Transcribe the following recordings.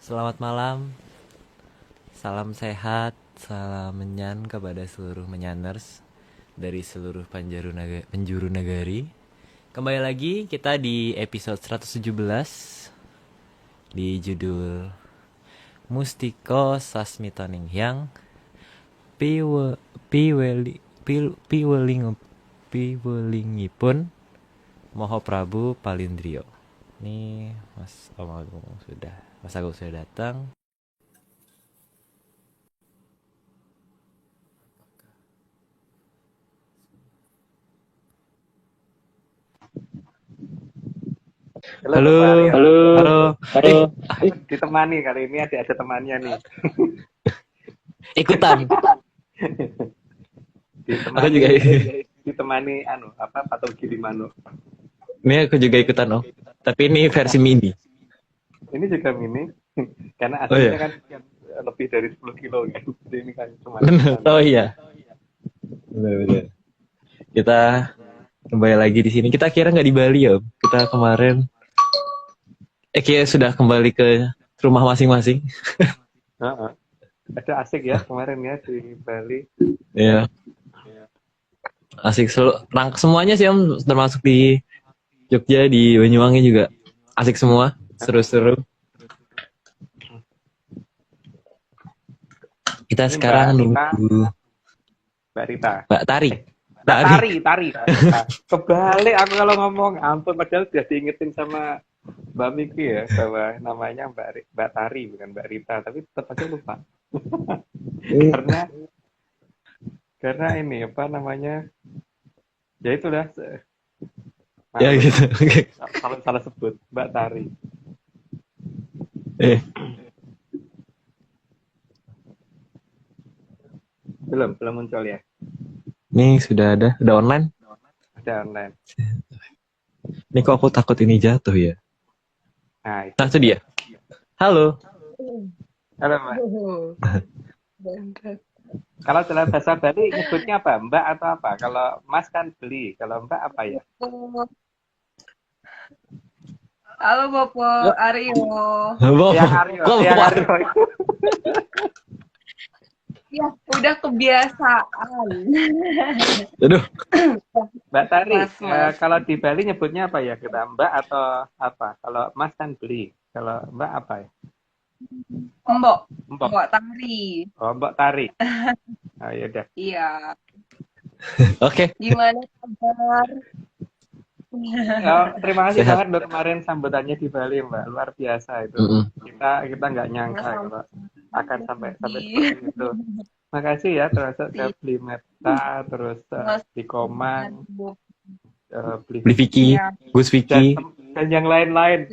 Selamat malam, salam sehat, salam menyan kepada seluruh menyaners dari seluruh penjuru negari. Kembali lagi kita di episode 117 di judul Mustiko Sasmitoning Hyang Piwe Piweli Piweling Piwelingipun Moho Prabu Palindrio. Ini Mas Agung sudah datang. Halo Halo, Bapak Aryo. halo. Halo. Ditemani kali ini ada temannya nih. Ikutan. Aku Ditemani juga. ditemani Patung Gilimanu. Ini aku juga ikutan Tapi ini versi mini. Ini juga mini karena Oh aslinya iya. kan lebih dari 10 kilo kan. Jadi ini kan cuma Oh iya. Benar-benar. Kita kembali lagi di sini. Kita kira nggak di Bali ya. Kita kemarin kayaknya sudah kembali ke rumah masing-masing. Heeh. Ada asik ya kemarin ya di Bali. Iya. Asik semuanya sih Om, termasuk di Jogja, di Banyuwangi juga asik semua, seru-seru. Kita Ini sekarang nunggu Mbak Rita. Mbak Tari. Tari. Kebalik aku kalau ngomong, ampun padahal sudah diingetin sama Mbak Miki ya bahwa namanya Mbak Tari bukan Mbak Rita, tapi tetap aja lupa. karena karena ini apa namanya? Ya itulah Ya gitu. salah sebut Mbak Tari. Belum muncul ya. Ini sudah udah online. Ada online. Ini kok aku takut ini jatuh ya. Nah, Itu dia. Halo. Halo Mbak. Kalau dalam bahasa Bali nyebutnya apa? Mbak atau apa? Kalau Mas kan beli, kalau Mbak apa ya? Halo Bapak Aryo. Ya Aryo. Ya, udah kebiasaan. Aduh. Mbak Tari, Mas. kalau di Bali nyebutnya apa ya kita? Mbak atau apa? Kalau Mas kan beli, kalau Mbak apa ya? Mbok Tari. Oh, Mbak Tari. Oh, ya udah. Iya. Oke. Gimana kabar? Oh, terima kasih banget loh kemarin sambutannya di Bali, Mbak. Luar biasa itu. Kita nggak nyangka kalau akan sampai seperti itu. Makasih ya termasuk ke beli Meta, terus di Komang, beli Vicky, Gus Vicky, dan yang lain-lain.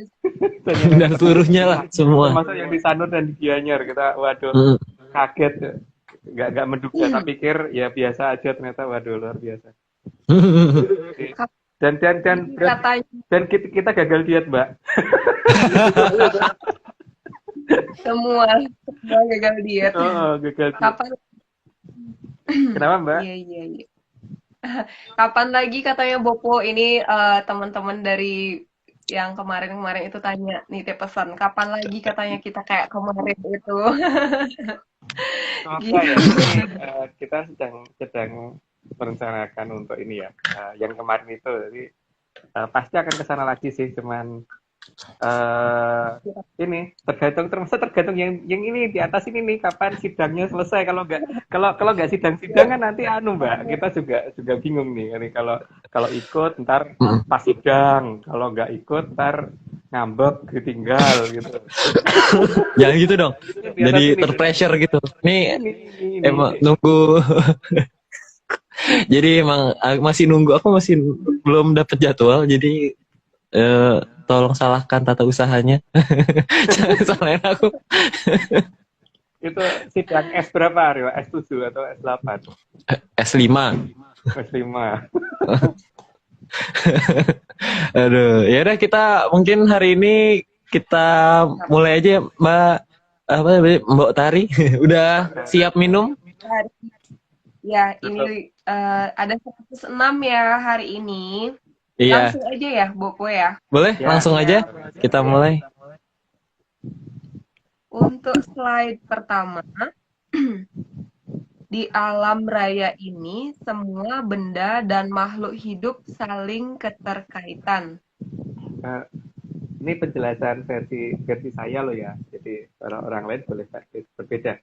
dan seluruhnya lah semua. Termasuk yang di Sanur dan di Gianyar kita, waduh, kaget, nggak menduga. Tak pikir ya biasa aja, ternyata waduh luar biasa. Dan kita gagal diet, Mbak. Semua gagal diet. Oh, gagal diet. Kapan? Kenapa, Mbak? Iya. Kapan lagi katanya Bopo ini teman-teman dari yang kemarin itu tanya nitip pesan. Kapan lagi katanya kita kayak kemarin itu. Gitu. Ya, ini, kita sedang merencanakan untuk ini ya. Yang kemarin itu, jadi pasti akan kesana lagi sih, cuman ini tergantung yang ini di atas ini nih kapan sidangnya selesai. Kalau nggak sidang kan nanti Mbak, kita juga bingung nih. Ini kalau ikut ntar pas sidang, kalau nggak ikut ntar ngambek ditinggal gitu. Jangan gitu dong. Jadi terpressure gitu. Nih emang nunggu. Jadi emang masih nunggu, aku masih belum dapat jadwal, jadi tolong salahkan tata usahanya. Jangan salahin aku. Itu sidang S berapa, Aryo? S7 atau S8? S5. S5. Aduh, ya udah kita mungkin hari ini kita mulai aja, Mbak Tari. Udah siap minum? Ya, ini ada 106 ya hari ini. Iya. Langsung aja ya, Bopo ya. Boleh, langsung aja. Kita mulai. Untuk slide pertama, di alam raya ini semua benda dan makhluk hidup saling keterkaitan. Eh, ini penjelasan versi versi saya loh ya. Jadi orang lain boleh berbeda.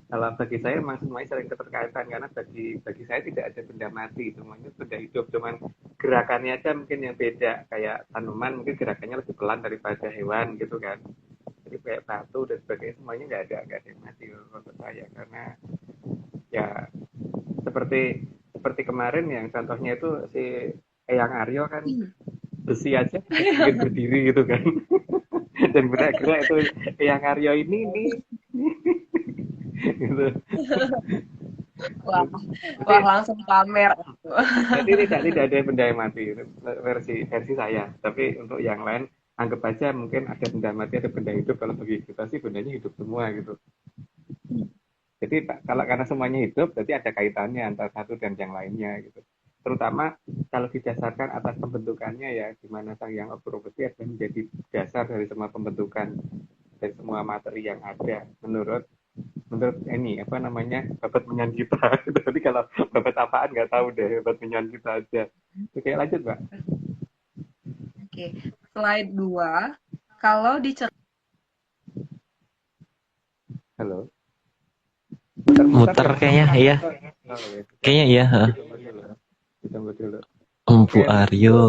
Kalau bagi saya memang semuanya saling keterkaitan karena bagi saya tidak ada benda mati, semuanya benda hidup, cuman gerakannya aja mungkin yang beda. Kayak tanaman mungkin gerakannya lebih pelan daripada hewan gitu kan. Jadi kayak batu dan sebagainya semuanya nggak ada yang mati menurut saya karena ya seperti seperti kemarin yang contohnya itu si Eyang Aryo kan besi aja bikin berdiri gitu kan. Dan gerak-gerak itu Eyang Aryo ini gitu. Wah, Berarti, wah langsung pamer. berarti tidak ada benda yang mati itu versi versi saya. Tapi untuk yang lain anggap aja mungkin ada benda mati ada benda hidup. Kalau bagi kita sih bendanya hidup semua gitu. Jadi kalau karena semuanya hidup berarti ada kaitannya antara satu dan yang lainnya gitu. Terutama kalau didasarkan atas pembentukannya ya, di mana sang yang observasi adalah menjadi dasar dari semua pembentukan dan semua materi yang ada menurut menurut ini apa namanya babat menyan kita. Jadi kalau babat apaan nggak tahu deh, babat menyan kita aja. Oke lanjut mbak. Oke, slide 2. Kalau dicermati Halo. Muter Muter-muter kayaknya, iya. ya. Oh, ya. Kayaknya iya. Ditunggu dulu. Ditunggu dulu. Empu Oke. Aryo.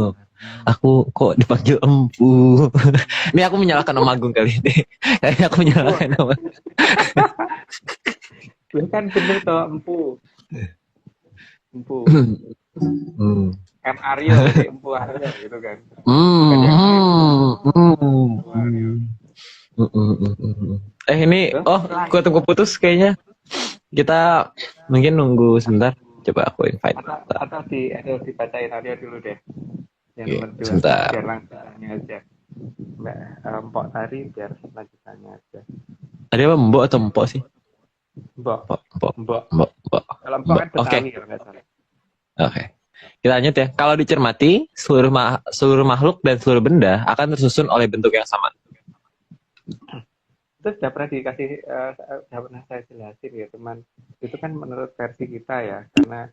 Aku kok dipanggil Empu. Ini aku menyalahkan Om Agung kali ini. Kayaknya aku menyalahkan Om Agung. Kan bener toh empu. Empu. Hmm. M Aryo jadi empu Aryo gitu kan. Hmm. Bukan yang lain. Hmm. Empu Aryo. Ini, Tuh, gua tunggu putus kayaknya. Kita mungkin nunggu sebentar. Coba aku invite. atau dibacain Aryo dulu deh. Yang Oke, nomor 2 sebentar. biar lanjutannya aja. Mbak Mpok Tari biar lanjutannya aja. Ada apa, Mbok atau Mpok sih? Mbok. Mbok, Mbok, Mbok. Mbok, Mbok. Kalau Mpok kan Oke, Betawi kalau nggak salah. oke. Kita lanjut ya. Kalau dicermati, seluruh makhluk dan seluruh benda akan tersusun oleh bentuk yang sama. Itu sudah pernah dikasih, sudah pernah saya jelasin ya, teman. Itu kan menurut versi kita ya, karena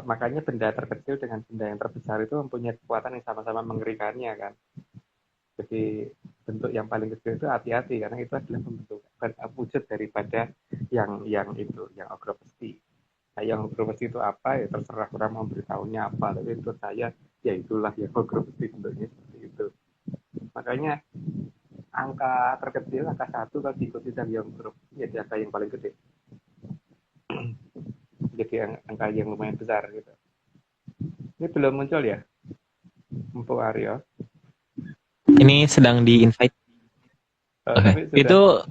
makanya benda terkecil dengan benda yang terbesar itu mempunyai kekuatan yang sama-sama mengerikannya kan. Jadi bentuk yang paling kecil itu hati-hati karena itu adalah bentuk wujud daripada yang itu, yang agropesti. Nah, yang agropesti itu apa ya terserah orang mau beritahunya apa, tapi menurut saya ya itulah yang agropesti bentuknya seperti itu. Makanya angka terkecil, angka 1 kalau diikuti dari yang grup, jadi angka yang paling gede. Jadi angka yang lumayan besar gitu. Ini belum muncul ya, Empu Aryo. Ini sedang di-invite. Oke. Itu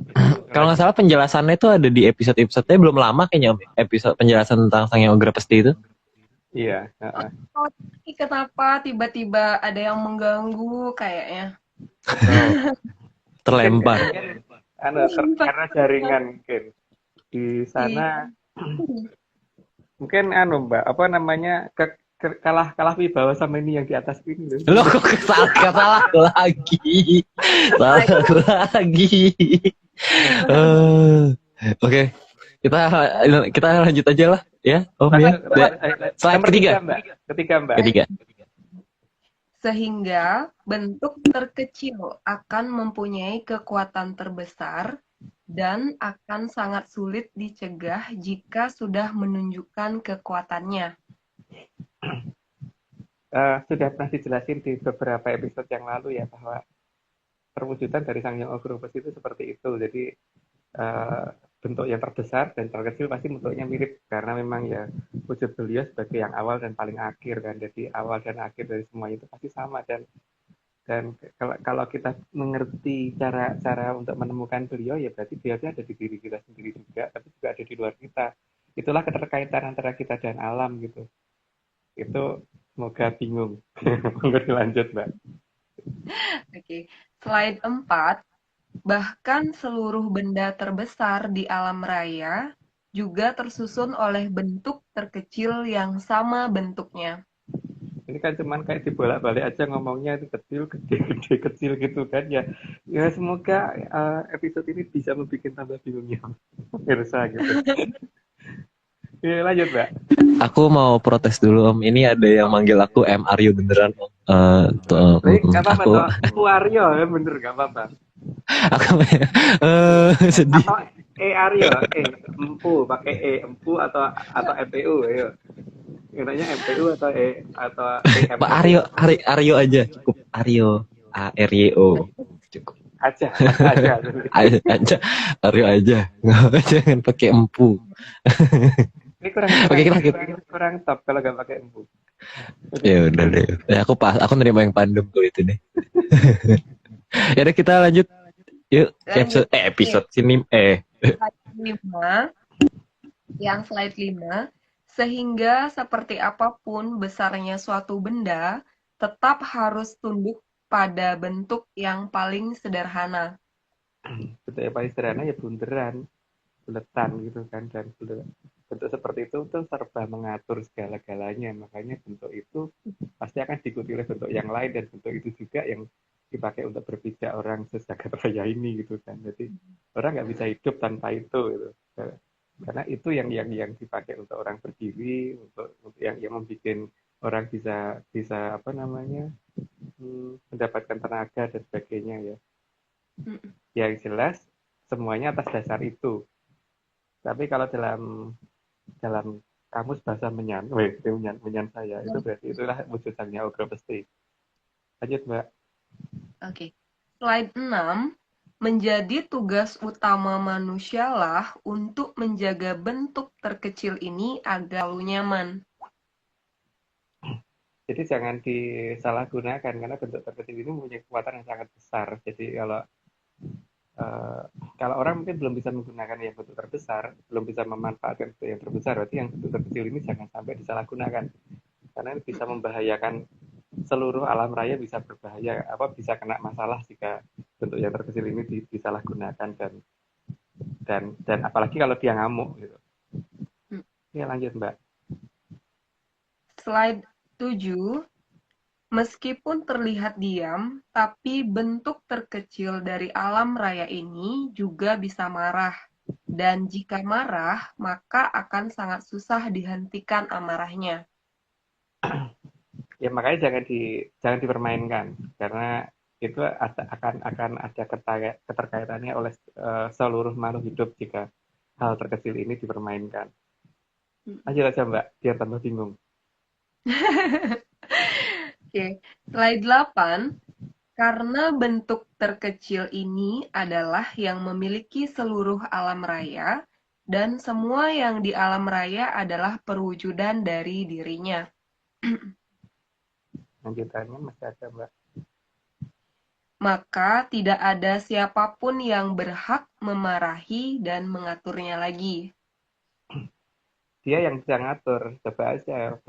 kalau nggak salah penjelasannya itu ada di episode-episodenya belum lama kayaknya, Om. Episode penjelasan tentang Sang Yang Pesti itu. Iya. Oh, kenapa tiba-tiba ada yang mengganggu kayaknya? Terlempar. Karena jaringan mungkin di sana. Mungkin Mbak, apa namanya kalah wibawa sama ini yang di atas ini loh. Kok salah lagi. Salah lagi. Oke. Kita lanjut aja lah ya. Ya. Slide ketiga. Ketiga. Sehingga bentuk terkecil akan mempunyai kekuatan terbesar dan akan sangat sulit dicegah jika sudah menunjukkan kekuatannya. Sudah pernah dijelasin di beberapa episode yang lalu ya bahwa perwujudan dari Sang Yang Ogropes itu seperti itu. Jadi bentuk yang terbesar dan terkecil pasti bentuknya mirip karena memang ya wujud beliau sebagai yang awal dan paling akhir kan. Jadi awal dan akhir dari semuanya itu pasti sama dan kalau kita mengerti cara untuk menemukan beliau ya berarti beliau ada di diri kita sendiri juga tapi juga ada di luar kita. Itulah keterkaitan antara kita dan alam gitu. Itu semoga bingung. Monggo lanjut, Mbak. Oke, slide 4. Bahkan seluruh benda terbesar di alam raya juga tersusun oleh bentuk terkecil yang sama bentuknya. Ini kan cuman kayak dibolak-balik aja ngomongnya itu kecil, gede, gede, kecil gitu kan ya. Ya semoga episode ini bisa membuat tambah bingung ya pemirsa gitu. Ya, lanjut Mbak. Aku mau protes dulu Om. Ini ada yang manggil aku M Aryo beneran Om. Baik, nggak apa-apa Aku toh. Wario ya bener nggak apa-apa. aku sedih. Atau Aryo, empu pakai empu atau MPU ayo. Enaknya MPU atau Pak MPU Aryo aja cukup. Aryo ARYO cukup. aja aja. Aja Aryo aja. Jangan pakai empu. Ini kurang Oke, kita kurang top kalau nggak pakai empu. ya udah deh. Ya, aku nerima yang pandem tuh itu deh. Ya udah kita lanjut. Yuk Lanjut. episode sini Slide 5, yang slide 5, sehingga seperti apapun besarnya suatu benda, tetap harus tunduk pada bentuk yang paling sederhana. Bentuk yang paling sederhana ya bunderan, buletan gitu kan dan bentuk seperti itu tuh serba mengatur segala-galanya, makanya bentuk itu pasti akan diikuti oleh bentuk yang lain dan bentuk itu juga yang dipakai untuk berpijak orang sejagat raya ini gitu kan. Jadi orang nggak bisa hidup tanpa itu gitu. Karena itu yang dipakai untuk orang berdiri, untuk yang membuat orang bisa apa namanya mendapatkan tenaga dan sebagainya ya. Yang jelas semuanya atas dasar itu. Tapi kalau dalam kamus bahasa menyan saya itu berarti itulah wujudannya Ograpesti. Lanjut Mbak. Oke. Slide 6, menjadi tugas utama manusialah untuk menjaga bentuk terkecil ini agar selalu nyaman. Jadi jangan disalahgunakan karena bentuk terkecil ini mempunyai kekuatan yang sangat besar. Jadi kalau orang mungkin belum bisa menggunakan yang bentuk terbesar, belum bisa memanfaatkan bentuk yang terbesar, berarti yang bentuk terkecil ini jangan sampai disalahgunakan karena ini bisa membahayakan seluruh alam raya, bisa berbahaya bisa kena masalah jika bentuk yang terkecil ini disalahgunakan dan apalagi kalau dia ngamuk gitu. Ya lanjut Mbak. Slide 7, meskipun terlihat diam, tapi bentuk terkecil dari alam raya ini juga bisa marah. Dan jika marah, maka akan sangat susah dihentikan amarahnya. Ya makanya jangan dipermainkan karena itu akan ada keterkaitannya oleh seluruh makhluk hidup jika hal terkecil ini dipermainkan. Lanjut aja Mbak, biar tambah bingung. Oke, slide 8. Karena bentuk terkecil ini adalah yang memiliki seluruh alam raya, dan semua yang di alam raya adalah perwujudan dari dirinya. Lanjutannya masih ada Mbak. Maka tidak ada siapapun yang berhak memarahi dan mengaturnya lagi. Dia yang bisa ngatur. Coba aja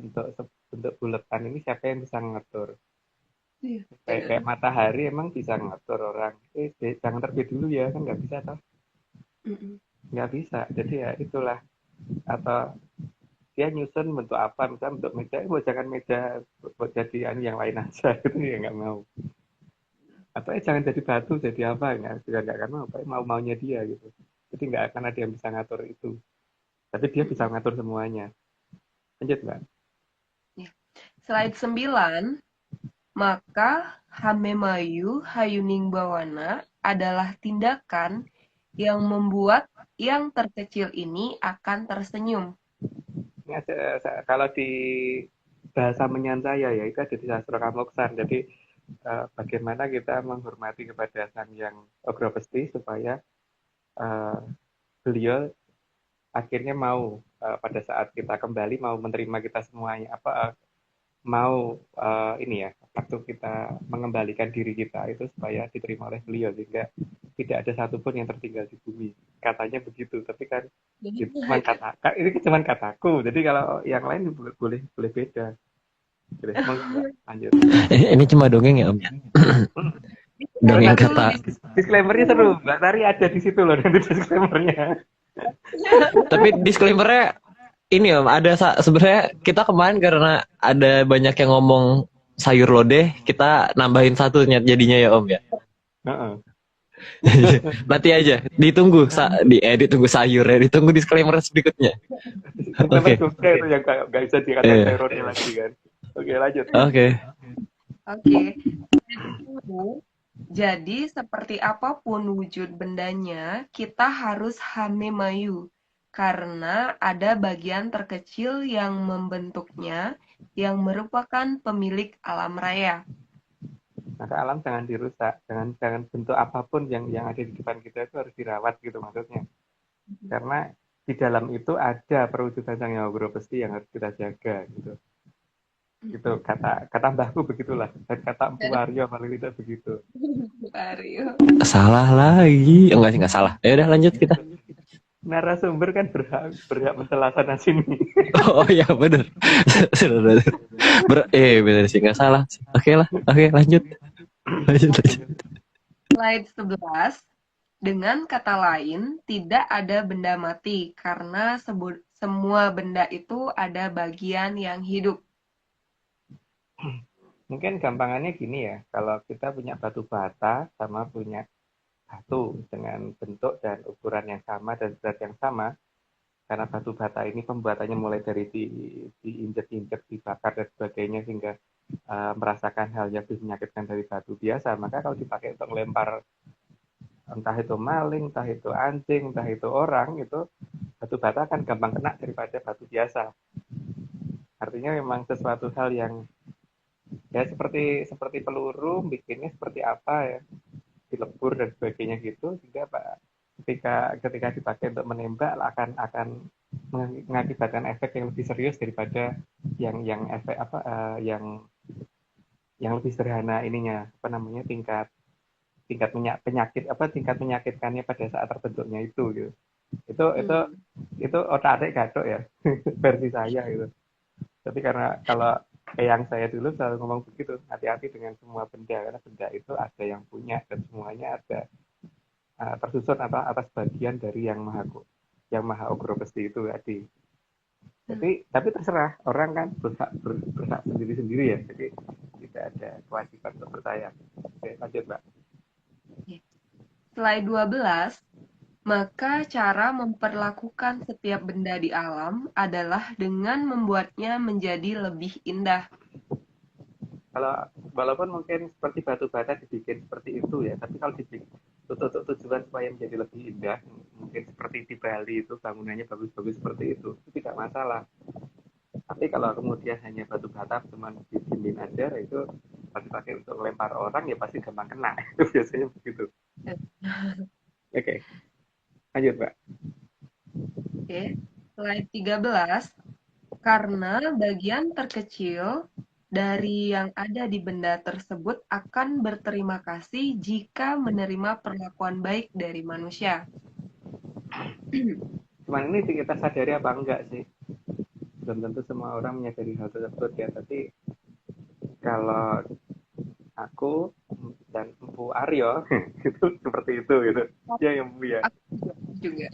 bentuk buletan ini siapa yang bisa ngatur? Kayak matahari emang bisa ngatur orang. Jangan terbit dulu ya, kan nggak bisa toh? Nggak bisa. Jadi ya itulah. Atau dia nyusun bentuk apa, misalnya bentuk meja, jangan meja buat jadi yang lain aja, itu ya nggak mau. Atau jangan jadi batu, jadi apa, juga nggak akan mau, maunya dia gitu. Jadi nggak akan ada yang bisa ngatur itu. Tapi dia bisa ngatur semuanya. Lanjut Mbak. Slide 9, maka Hamemayu Hayuning Bawana adalah tindakan yang membuat yang terkecil ini akan tersenyum. Ini kalau di bahasa menyan saya ya, itu ada di Sastra Kamoksan. Jadi bagaimana kita menghormati kepada Sang Yang Ograpesti supaya beliau akhirnya mau pada saat kita kembali mau menerima kita semuanya mau ini ya waktu kita mengembalikan diri kita itu supaya diterima oleh beliau sehingga tidak ada satupun yang tertinggal di bumi, katanya begitu. Tapi kan itu ini cuma kataku, jadi kalau yang lain boleh beda. Lanjut. Ini cuma dongeng ya Om. Dongeng kata. Disclaimernya seru, Mbak Tari ada di situ loh nanti disclaimernya. Tapi disclaimernya ini Om, ada sebenarnya kita kemarin karena ada banyak yang ngomong sayur lodeh, kita nambahin satunya jadinya ya Om ya. Heeh. Nanti aja, ditunggu sayur ya, ditunggu disclaimer berikutnya. Disclaimer Oke. juga itu yang nggak bisa dikatakan Iya. sayur lagi kan. Oke, lanjut. Oke. Oke. Jadi, seperti apapun wujud bendanya, kita harus hamemayu, karena ada bagian terkecil yang membentuknya, yang merupakan pemilik alam raya. Maka alam jangan dirusak, jangan jangan bentuk apapun yang ada di depan kita itu harus dirawat gitu maksudnya. Karena di dalam itu ada perwujudan Sang Hyang Wigoro Besti yang harus kita jaga gitu. Itu kata kata mbahku begitulah, dan kata Empu Aryo paling tidak begitu. Aryo. Salah lagi. Enggak sih, enggak salah. Ya udah lanjut kita. Narasumber kan berhak mencela sana sini. Oh, iya bener. Bener sih, enggak salah. Oke lah. Oke, lanjut. Lanjut. Slide 11. Dengan kata lain, tidak ada benda mati, karena semua benda itu ada bagian yang hidup. Mungkin gampangannya gini ya, kalau kita punya batu bata sama punya batu dengan bentuk dan ukuran yang sama dan berat yang sama, karena batu bata ini pembuatannya mulai dari diinjek-injek, dibakar dan sebagainya sehingga merasakan hal yang lebih menyakitkan dari batu biasa, maka kalau dipakai untuk melempar entah itu maling, entah itu anjing, entah itu orang, itu batu bata akan gampang kena daripada batu biasa. Artinya memang sesuatu hal yang ya seperti seperti peluru, bikinnya seperti apa ya, dilebur dan sebagainya gitu, sehingga Pak ketika dipakai untuk menembak akan mengakibatkan efek yang lebih serius daripada yang efek apa yang lebih sederhana ininya apa namanya tingkat tingkat penyakit apa tingkat menyakitkannya pada saat terbentuknya itu gitu. Itu itu otak atik gatuk ya versi saya gitu. Tapi karena kalau yang saya dulu selalu ngomong begitu, hati-hati dengan semua benda karena benda itu ada yang punya dan semuanya ada tersusun atas bagian dari yang maha ugro besti itu tadi. Tapi terserah orang kan berhak sendiri-sendiri ya. Jadi tidak ada kewajiban untuk percaya. Oke, lanjut Mbak. Slide 12. Maka cara memperlakukan setiap benda di alam adalah dengan membuatnya menjadi lebih indah. Kalau walaupun mungkin seperti batu bata dibikin seperti itu ya, tapi kalau dibikin untuk tujuan supaya menjadi lebih indah, mungkin seperti di Bali itu bangunannya bagus-bagus seperti itu tidak masalah. Tapi kalau kemudian hanya batu bata cuma didiemin aja, itu pakai untuk melempar orang ya pasti gampang kena. Itu biasanya begitu. Oke, lanjut Mbak. Oke. Slide 13. Karena bagian terkecil dari yang ada di benda tersebut akan berterima kasih jika menerima perlakuan baik dari manusia. Cuman ini kita sadari apa enggak sih? Belum tentu semua orang menyadari hal tersebut ya, tapi kalau aku dan Bu Aryo itu seperti itu gitu. Ya yang Bu ya. Aku juga.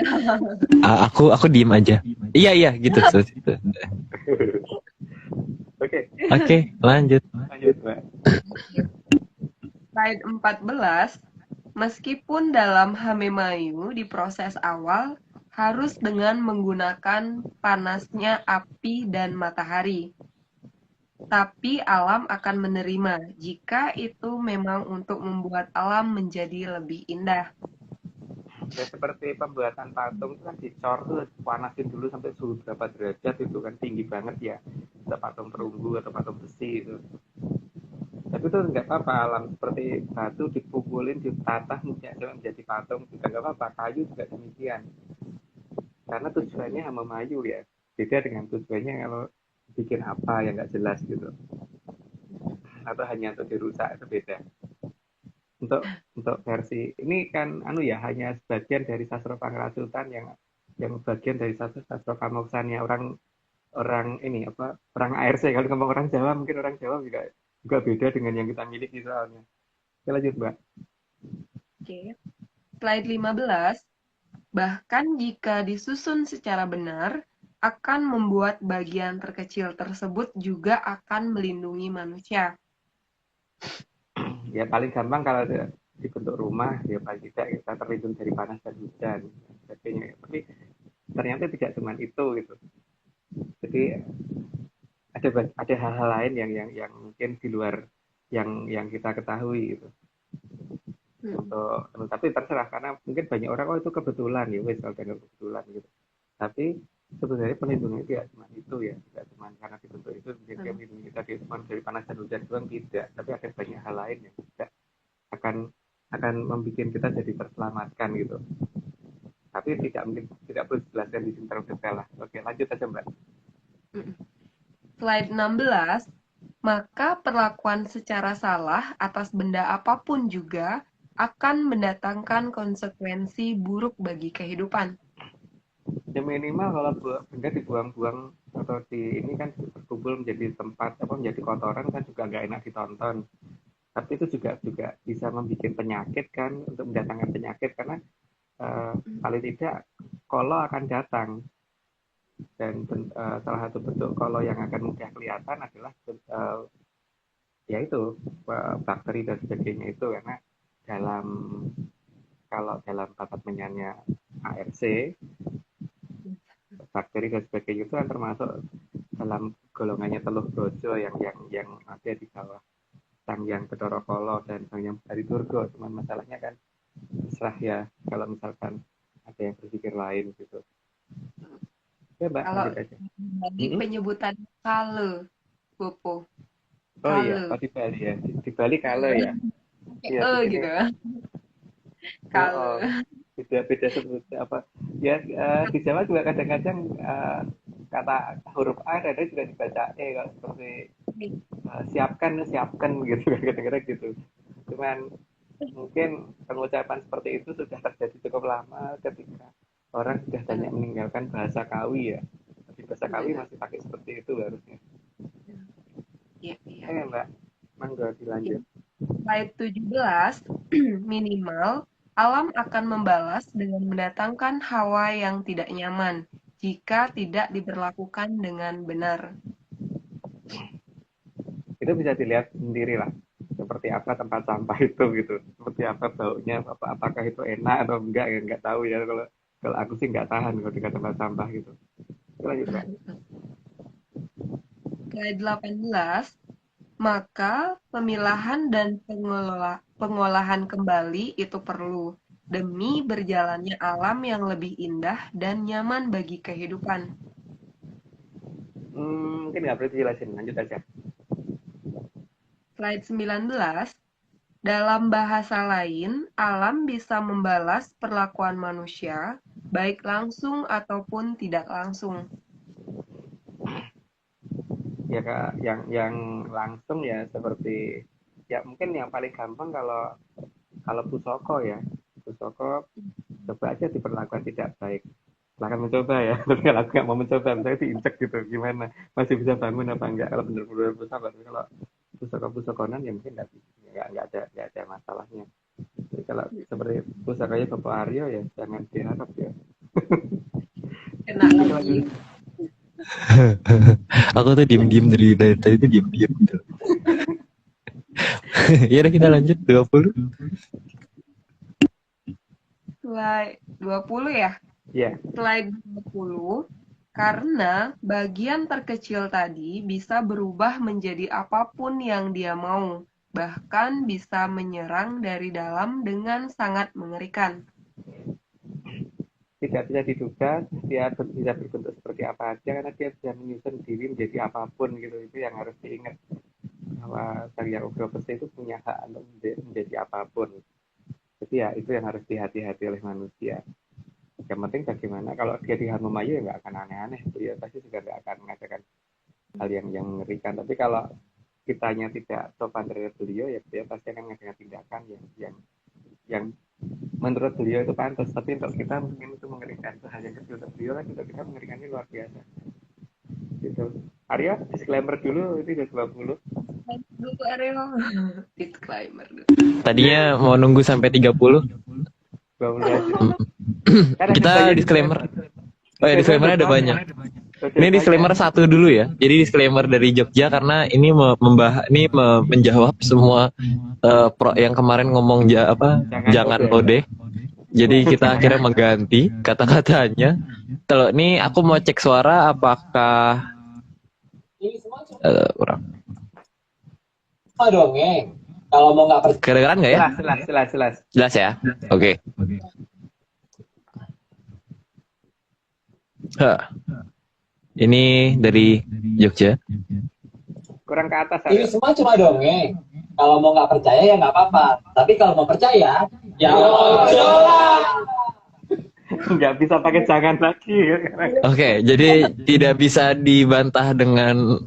Aku diem aja. Iya gitu. Oke, Oke, lanjut. lanjut Mbak. Slide 14. Meskipun dalam Hamemayu di proses awal harus dengan menggunakan panasnya api dan matahari. Tapi alam akan menerima jika itu memang untuk membuat alam menjadi lebih indah. Ya seperti pembuatan patung itu kan dicor tuh panasin dulu sampai suhu berapa derajat itu kan tinggi banget ya. Bisa patung perunggu atau patung besi itu. Tapi itu nggak apa-apa alam seperti batu dipukulin ditata menjadi patung juga nggak apa-apa, kayu juga demikian karena tujuannya hama mayu ya, beda dengan tujuannya kalau bikin apa yang nggak jelas gitu atau hanya untuk dirusak, itu beda. Untuk versi ini kan anu ya hanya sebagian dari sastra pangrasutan yang bagian dari sastra pamoksannya orang orang ini apa orang ARC. Kalau ngomong orang Jawa mungkin orang Jawa juga beda dengan yang kita miliki soalnya. Oke, lanjut Mbak. Oke. Slide 15. Bahkan jika disusun secara benar, akan membuat bagian terkecil tersebut juga akan melindungi manusia. Ya paling gampang kalau dibentuk rumah, ya paling tidak kita terlindung dari panas dan hujan dan sebagainya. Tapi ternyata tidak cuma itu gitu. Jadi ada hal-hal lain yang mungkin di luar yang kita ketahui gitu. Tapi terserah, karena mungkin banyak orang itu kebetulan ya wes, kalau kebetulan gitu. Tapi sebenarnya pelindungnya tidak cuma itu ya, tidak cuma karena dibentuk itu menjadi melindungi kita cuma dari panas dan hujan doang, tidak. Tapi ada banyak hal lain yang tidak akan membuat kita jadi terselamatkan gitu. Tapi tidak perlu dijelaskan di sini terlalu detail lah. Oke, lanjut aja Mbak. Slide 16, maka perlakuan secara salah atas benda apapun juga akan mendatangkan konsekuensi buruk bagi kehidupan. Ya minimal kalau benda dibuang-buang atau ini kan berkumpul menjadi tempat menjadi kotoran kan juga nggak enak ditonton. Tapi itu juga bisa membuat penyakit kan, untuk mendatangkan penyakit karena paling tidak kolot akan datang. Dan salah satu bentuk kolot yang akan mudah kelihatan adalah yaitu bakteri dan sebagainya itu, karena kalau dalam tempat menyanyi ARC, bakteri dan sebagainya itu kan termasuk dalam golongannya teluh brojo yang ada di bawah sang yang Bathara Kala dan sang yang Baridurga. Cuman masalahnya kan terserah ya kalau misalkan ada yang berpikir lain gitu. Ya Mbak, Kalau lanjut aja. di penyebutan kale, Bopo. Oh iya, di Bali ya. Di Bali kale ya. Iya, gitu. Kale. Beda sebutnya apa. Ya di Jawa juga kadang-kadang kata huruf A kadang juga dibaca E, kalau seperti siapkan gitu kadang-kadang gitu. Cuman mungkin pengucapan seperti itu sudah terjadi cukup lama ketika orang sudah banyak meninggalkan bahasa Kawi ya. Tapi bahasa Kawi masih pakai seperti itu harusnya. Iya. Mbak, monggo dilanjut. Slide 17, minimal alam akan membalas dengan mendatangkan hawa yang tidak nyaman jika tidak diberlakukan dengan benar. Itu bisa dilihat sendiri lah, seperti apa tempat sampah itu gitu, seperti apa baunya, apakah itu enak atau enggak, ya nggak tahu ya. Kalau aku sih nggak tahan kalau di tempat sampah gitu. Lanjut Mbak. Slide 18, maka pemilahan dan pengolahan kembali itu perlu demi berjalannya alam yang lebih indah dan nyaman bagi kehidupan. Mungkin nggak perlu dijelasin, lanjut aja. Slide 19, dalam bahasa lain, alam bisa membalas perlakuan manusia, baik langsung ataupun tidak langsung. Ya Kak, yang langsung ya seperti ya mungkin yang paling gampang kalau pusoko ya. Pusoko coba aja diperlakukan tidak baik. Silahkan mencoba ya. Tapi kalau aku nggak mau mencoba, misalnya diinjek gitu, gimana? Masih bisa bangun apa enggak? Kalau benar-benar pusoko, tapi kalau pusoko-pusokonan ya mungkin nggak ada masalahnya. Jadi kalau seperti pusakanya Bapak Aryo ya jangan diharap ya. Kena lagi. Aku tuh diem-diem dari tadi tuh diem-diem gitu. Ya udah kita lanjut 20. Slide 20 ya? Iya. Slide 20, karena bagian terkecil tadi bisa berubah menjadi apapun yang dia mau, bahkan bisa menyerang dari dalam dengan sangat mengerikan. Tidak bisa diduga dia bisa berbentuk seperti apa aja, karena dia bisa menyusun diri menjadi apapun gitu. Itu yang harus diingat, bahwa Sang Hyang Ugra Bekti itu punya hak untuk menjadi apapun. Jadi ya itu yang harus dihati-hati oleh manusia. Yang penting bagaimana kalau dia di Hanumayu ya nggak akan aneh-aneh, dia pasti juga nggak akan mengatakan hal yang mengerikan. Tapi kalau kitanya tidak sopan terhadap beliau, ya dia pasti akan mengadakan tindakan yang menurut beliau itu pantas, tapi untuk kita mungkin itu mengerikan. Itu hal yang kecil, untuk beliau kan untuk kita mengerikannya luar biasa. Gitu. Arya, disclaimer dulu, ini udah 20. Dulu Ariel, disclaimer dulu. Tadinya mau nunggu sampai 30. 20 aja. Kita disclaimer. Oh ya, disclaimer ada banyak. Ini disclaimer satu dulu ya. Jadi disclaimer dari Jogja karena ini menjawab semua yang kemarin ngomong jangan lodeh. Jadi kita akhirnya mengganti kata-katanya. Kalau ini aku mau cek suara apakah kurang. Dongeng. Kalau mau nggak percaya. Kedengeran nggak ya? Jelas. Jelas ya. Oke. Ini dari Jogja. Kurang ke atas. Ini semua cuma dongeng. Kalau mau nggak percaya ya nggak apa-apa. Tapi kalau mau percaya, ya ojo lah. Nggak bisa pakai jangan lagi. Oke, jadi tidak bisa dibantah dengan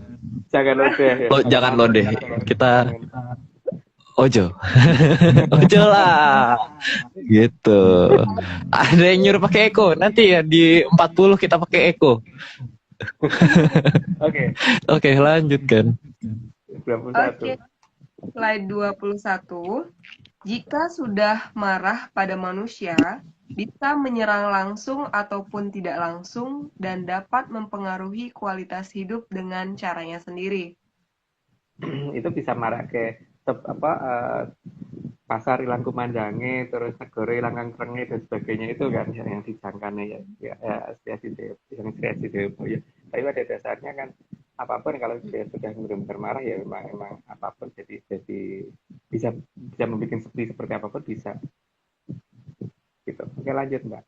Jangan lodeh. jangan lodeh. Kita ojo. Ojo lah. Gitu. Ada yang nyuruh pakai Eko. Nanti ya di 40 kita pakai Eko. Oke, lanjutkan. 21. Oke. Slide 21. Jika sudah marah pada manusia, bisa menyerang langsung ataupun tidak langsung dan dapat mempengaruhi kualitas hidup dengan caranya sendiri. Itu bisa marah ke pasar ilang kumandange, terus negara ilang kangkrenge dan sebagainya, itu kan yang dijangkane ya yang kreasi depo ya. Tapi pada dasarnya kan apapun kalau dia sudah benar-benar marah ya memang apapun jadi bisa membuat seperti apapun bisa. Gitu. Oke, lanjut Mbak.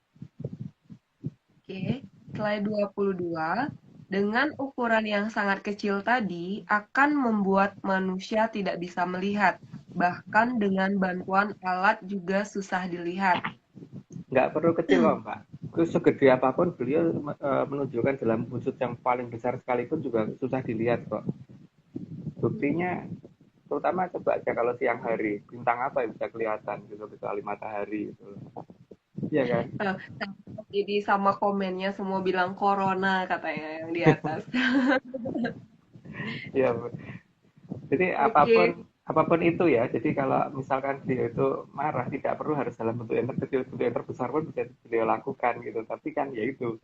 Oke, slide 22. Dengan ukuran yang sangat kecil tadi akan membuat manusia tidak bisa melihat. Bahkan dengan bantuan alat juga susah dilihat. Nggak perlu kecil kok Mbak. Terus segede apapun beliau menunjukkan dalam wujud yang paling besar sekalipun juga susah dilihat kok. Buktinya terutama coba aja kalau siang hari, bintang apa yang bisa kelihatan gitu, kecuali matahari gitu. Iya kan? Jadi sama komennya semua bilang corona katanya yang di atas. Iya. Jadi apapun itu ya. Jadi kalau misalkan dia itu marah, tidak perlu harus dalam bentuk yang terkecil, bentuk yang terbesar pun bisa beliau lakukan gitu. Tapi kan ya itu,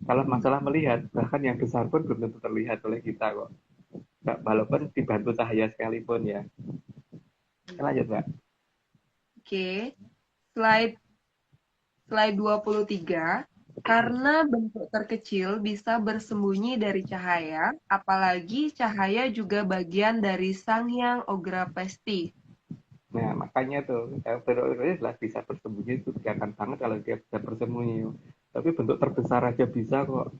kalau masalah melihat, bahkan yang besar pun belum tentu terlihat oleh kita kok. Walaupun dibantu cahaya sekalipun ya. Lanjut Mbak. Oke, slide 23. Karena bentuk terkecil bisa bersembunyi dari cahaya, apalagi cahaya juga bagian dari Sang Hyang Ogra Pesti. Nah, makanya tuh, bentuk jelas bisa bersembunyi, itu kelihatan banget kalau dia bisa bersembunyi. Tapi bentuk terbesar aja bisa kok.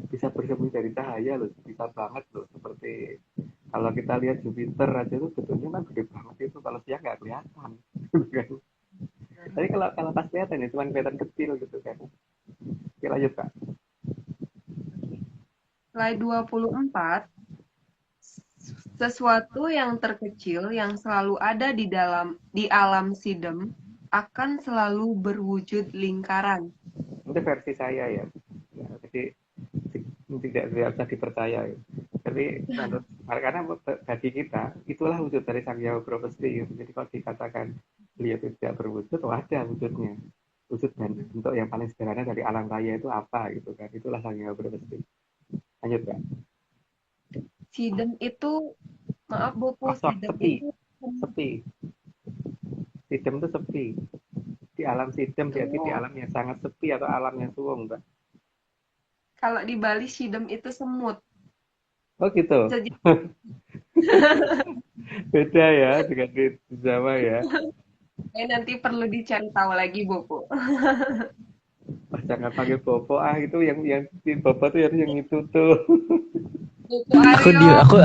Bisa bersembunyi dari cahaya loh, bisa banget loh. Seperti kalau kita lihat Jupiter aja tuh bentuknya kan gede banget itu, kalau siang nggak kelihatan. Tapi kalau pas kelihatan ya cuma kelihatan kecil gitu kan. Oke, lanjut Kak. Slide 24. Sesuatu yang terkecil yang selalu ada di alam sidem akan selalu berwujud lingkaran. Itu versi saya ya. Jadi tidak bisa dipercaya ya. Jadi karena bagi kita itulah wujud dari Sang Hyang Ogra Pesti. Jadi kalau dikatakan beliau tidak berwujud, ada wujudnya. Wujud dan bentuk yang paling sederhana dari alam raya itu apa gitu kan? Itulah Sang Hyang Ogra Pesti. Lanjut Kak. Sidem itu, maaf Bopo, sidem itu sepi. Sidem itu sepi. Di alam sidem berarti di alam yang sangat sepi atau alam yang suwung, Mbak. Kalau di Bali sidem itu semut. Oh gitu. Beda ya dengan di Jawa ya. Nanti perlu dicari tahu lagi Bopo. Jangan pakai Bopo itu yang di Bopo tuh yang itu tuh.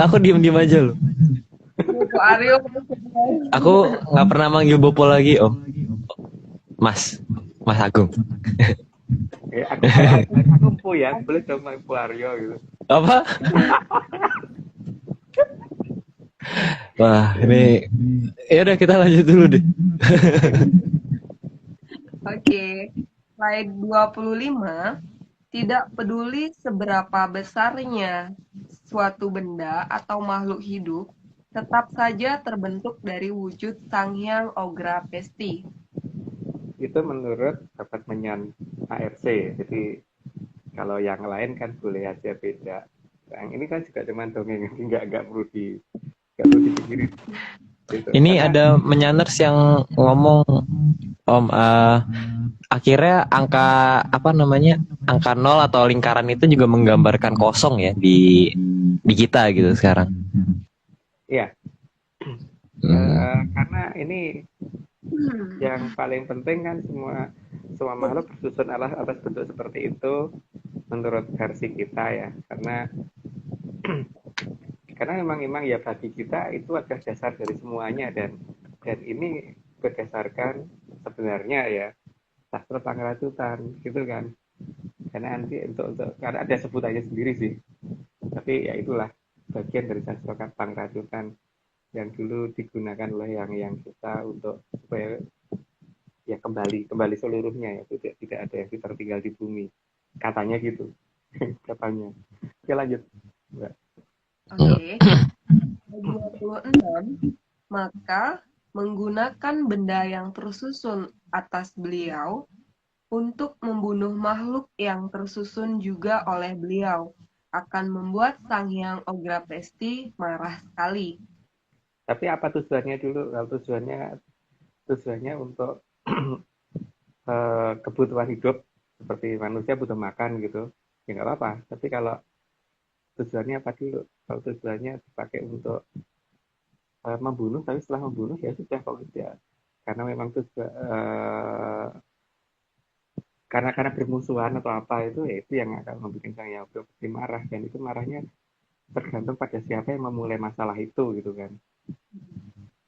Aku diem aja loh. Bopo Aryo. Aku nggak pernah manggil Bopo lagi Om. Mas Agung. Aku ya, boleh dong Pak Aryo gitu. Apa? Wah, ini ya udah kita lanjut dulu deh. Oke. Slide 25. Tidak peduli seberapa besarnya suatu benda atau makhluk hidup, tetap saja terbentuk dari wujud Sang Hyang Ogra Pesti. Itu menurut dapat menyan ARC. Jadi Kalau yang lain kan boleh aja beda. Yang ini kan juga cuma dongeng, nggak perlu dipikirin gitu. Ini Karena ada menyanners yang ngomong, Om, akhirnya angka apa namanya, angka nol atau lingkaran itu juga menggambarkan kosong ya di kita gitu sekarang. ya karena ini yang paling penting kan semua makhluk bersusun atas bentuk seperti itu menurut versi kita ya. Karena memang ya bagi kita itu adalah dasar dari semuanya, dan ini berdasarkan sebenarnya ya sastra Pangracutan gitu kan. Karena nanti karena ada sebutannya sendiri sih, tapi ya itulah bagian dari sastra Pangracutan yang dulu digunakan oleh yang kita untuk supaya ya kembali seluruhnya ya, tidak ada yang tertinggal di bumi, katanya gitu. Katanya. Oke, lanjut Mbak. Oke. 26, maka menggunakan benda yang tersusun atas beliau untuk membunuh makhluk yang tersusun juga oleh beliau akan membuat Sang Hyang Ograpresti marah sekali. Tapi apa tujuannya dulu? Kalau tujuannya untuk kebutuhan hidup seperti manusia butuh makan gitu, ya nggak apa-apa. Tapi kalau tujuannya apa dulu? Kalau tujuannya dipakai untuk membunuh, tapi setelah membunuh ya sudah kok tidak. Karena memang karena bermusuhan atau apa itu, ya itu yang akan membuat Sang Hyang Ograpresti marah, dan itu marahnya tergantung pada siapa yang memulai masalah itu gitu kan.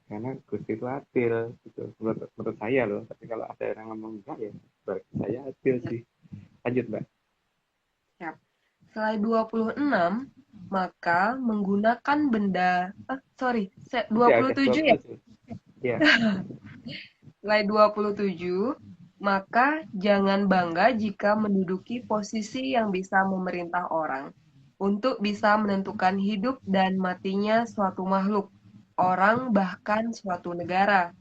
Karena Gusti itu adil gitu, menurut saya loh. Tapi kalau ada yang ngomong enggak ya berarti saya adil sih. Lanjut Mbak. Siap. Setelah 26, maka menggunakan benda, Udah 27 ya? 27. Ya. Setelah 27, maka jangan bangga jika menduduki posisi yang bisa memerintah orang, untuk bisa menentukan hidup dan matinya suatu makhluk, orang bahkan suatu negara.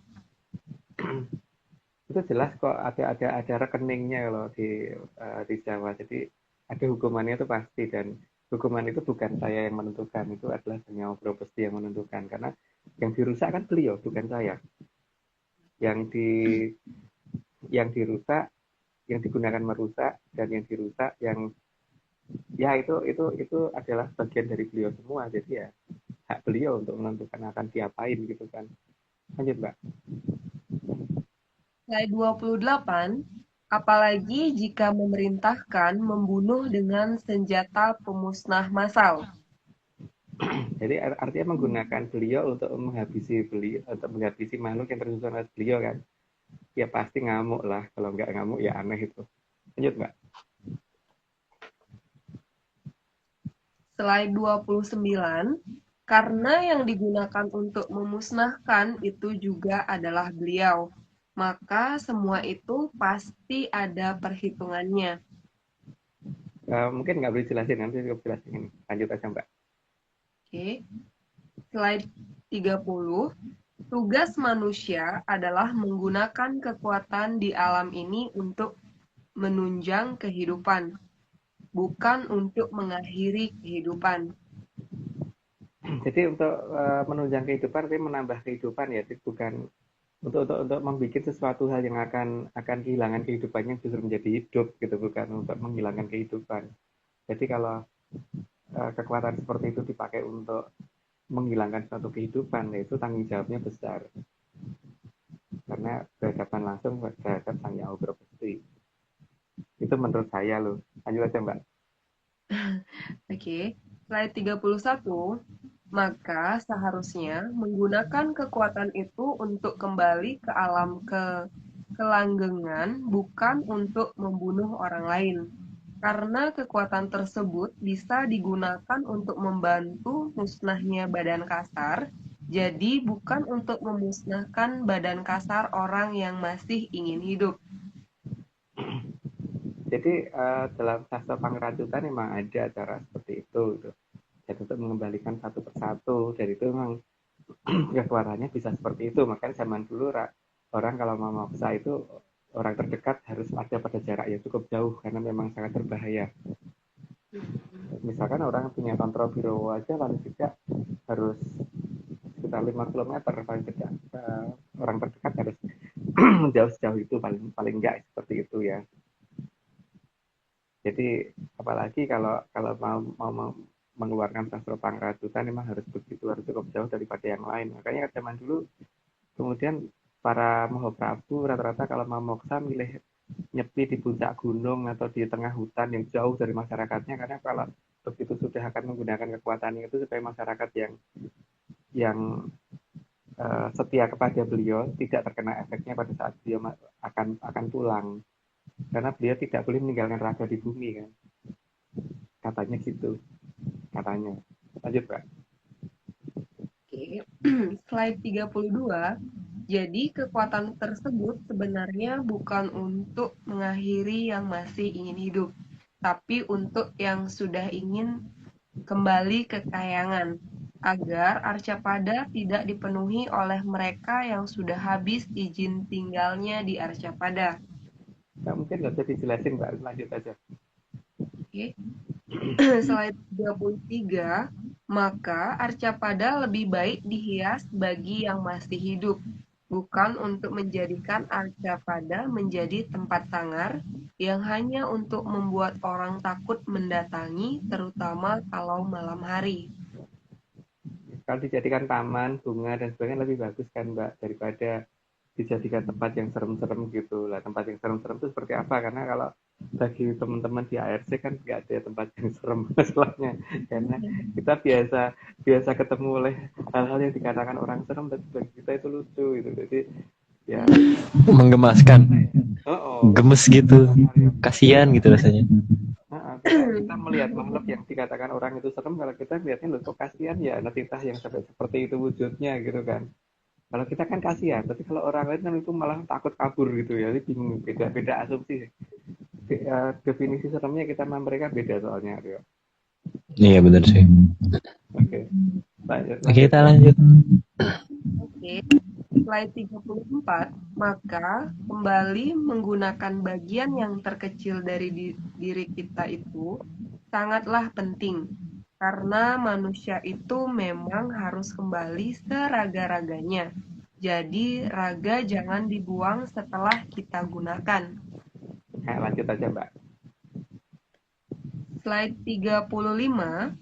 Itu jelas kok ada rekeningnya kalau di Jawa. Jadi ada hukumannya itu pasti, dan hukuman itu bukan saya yang menentukan, itu adalah Sang Hyang Ograpresti yang menentukan, karena yang dirusak kan beliau bukan saya. Yang di yang dirusak, yang digunakan merusak, dan yang dirusak yang ya itu adalah bagian dari beliau semua. Jadi ya hak beliau untuk menentukan akan diapain gitu kan. Lanjut Mbak. Setelah 28, apalagi jika memerintahkan membunuh dengan senjata pemusnah massal. Jadi artinya menggunakan beliau untuk menghabisi makhluk yang tersusun oleh beliau kan. Ya pasti ngamuk lah, kalau nggak ngamuk ya aneh itu. Lanjut Mbak. Setelah 29, karena yang digunakan untuk memusnahkan itu juga adalah beliau, maka semua itu pasti ada perhitungannya. Mungkin nggak boleh jelasin, nanti cukup jelasin ini. Lanjut aja Mbak. Oke. Slide 30, tugas manusia adalah menggunakan kekuatan di alam ini untuk menunjang kehidupan, bukan untuk mengakhiri kehidupan. Jadi untuk menunjang kehidupan, tapi menambah kehidupan ya, jadi bukan untuk membuat sesuatu hal yang akan kehilangan kehidupannya justru menjadi hidup gitu, bukan untuk menghilangkan kehidupan. Jadi kalau kekuatan seperti itu dipakai untuk menghilangkan suatu kehidupan, yaitu tanggung jawabnya besar, karena berhadapan langsung terhadap Sang Hyang Ograpresti. Itu menurut saya loh. Lanjut aja Mbak. Oke. Slide 31, maka seharusnya menggunakan kekuatan itu untuk kembali ke alam kelanggengan, bukan untuk membunuh orang lain. Karena kekuatan tersebut bisa digunakan untuk membantu musnahnya badan kasar, jadi bukan untuk memusnahkan badan kasar orang yang masih ingin hidup. Jadi dalam sastra Pangracutan memang ada cara seperti itu gitu. Dan untuk mengembalikan satu persatu, dan itu memang kekuatannya bisa seperti itu. Makanya zaman dulu orang kalau mau memaksa itu orang terdekat harus ada pada jarak yang cukup jauh karena memang sangat berbahaya. Misalkan orang punya kontrol biro aja paling tidak harus sekitar 5 kilometer paling tidak, orang terdekat harus jauh sejauh itu paling paling enggak seperti itu ya. Jadi apalagi kalau kalau mau mengeluarkan sastra pangkatutan memang harus begitu, harus cukup jauh daripada yang lain. Makanya zaman dulu kemudian para Mahaprabu rata-rata kalau mau moksa milih nyepi di puncak gunung atau di tengah hutan yang jauh dari masyarakatnya, karena kalau begitu sudah akan menggunakan kekuatan itu supaya masyarakat yang setia kepada beliau tidak terkena efeknya pada saat beliau akan pulang, karena beliau tidak boleh meninggalkan raga di bumi kan, katanya gitu, katanya. Lanjut Pak. Oke. Slide 32. Jadi kekuatan tersebut sebenarnya bukan untuk mengakhiri yang masih ingin hidup, tapi untuk yang sudah ingin kembali ke kayangan, agar Arcapada tidak dipenuhi oleh mereka yang sudah habis izin tinggalnya di Arcapada. Nah, mungkin nggak bisa dijelasin Pak, lanjut aja. Oke. Slide 33, maka Arcapada lebih baik dihias bagi yang masih hidup, bukan untuk menjadikan Arcapada menjadi tempat sangar yang hanya untuk membuat orang takut mendatangi, terutama kalau malam hari. Kalau dijadikan taman, bunga, dan sebagainya lebih bagus kan Mbak, daripada dijadikan tempat yang serem-serem gitu lah. Tempat yang serem-serem itu seperti apa? Karena kalau bagi teman-teman di ARC kan nggak ada tempat yang serem masalahnya. Karena kita biasa biasa ketemu oleh hal-hal yang dikatakan orang serem, tapi bagi kita itu lucu gitu. Jadi ya, Menggemaskan, oh, gemes gitu, kasihan gitu rasanya. kita melihat makhluk yang dikatakan orang itu serem, kalau kita melihatnya loh kok kasihan ya, natitah yang sampai seperti itu wujudnya gitu kan. Kalau kita kan kasihan, tapi kalau orang lain kan itu malah takut kabur gitu ya. Jadi bingung, beda-beda asumsi. Definisi seremnya kita sama mereka beda soalnya, Rio. Iya benar sih. Oke, lanjut, Oke, lanjut. kita lanjut. Oke. Slide 34, maka kembali menggunakan bagian yang terkecil dari diri kita itu sangatlah penting, karena manusia itu memang harus kembali seraga-raganya. Jadi raga jangan dibuang setelah kita gunakan. Nah, lanjut aja, Mbak. Slide 35,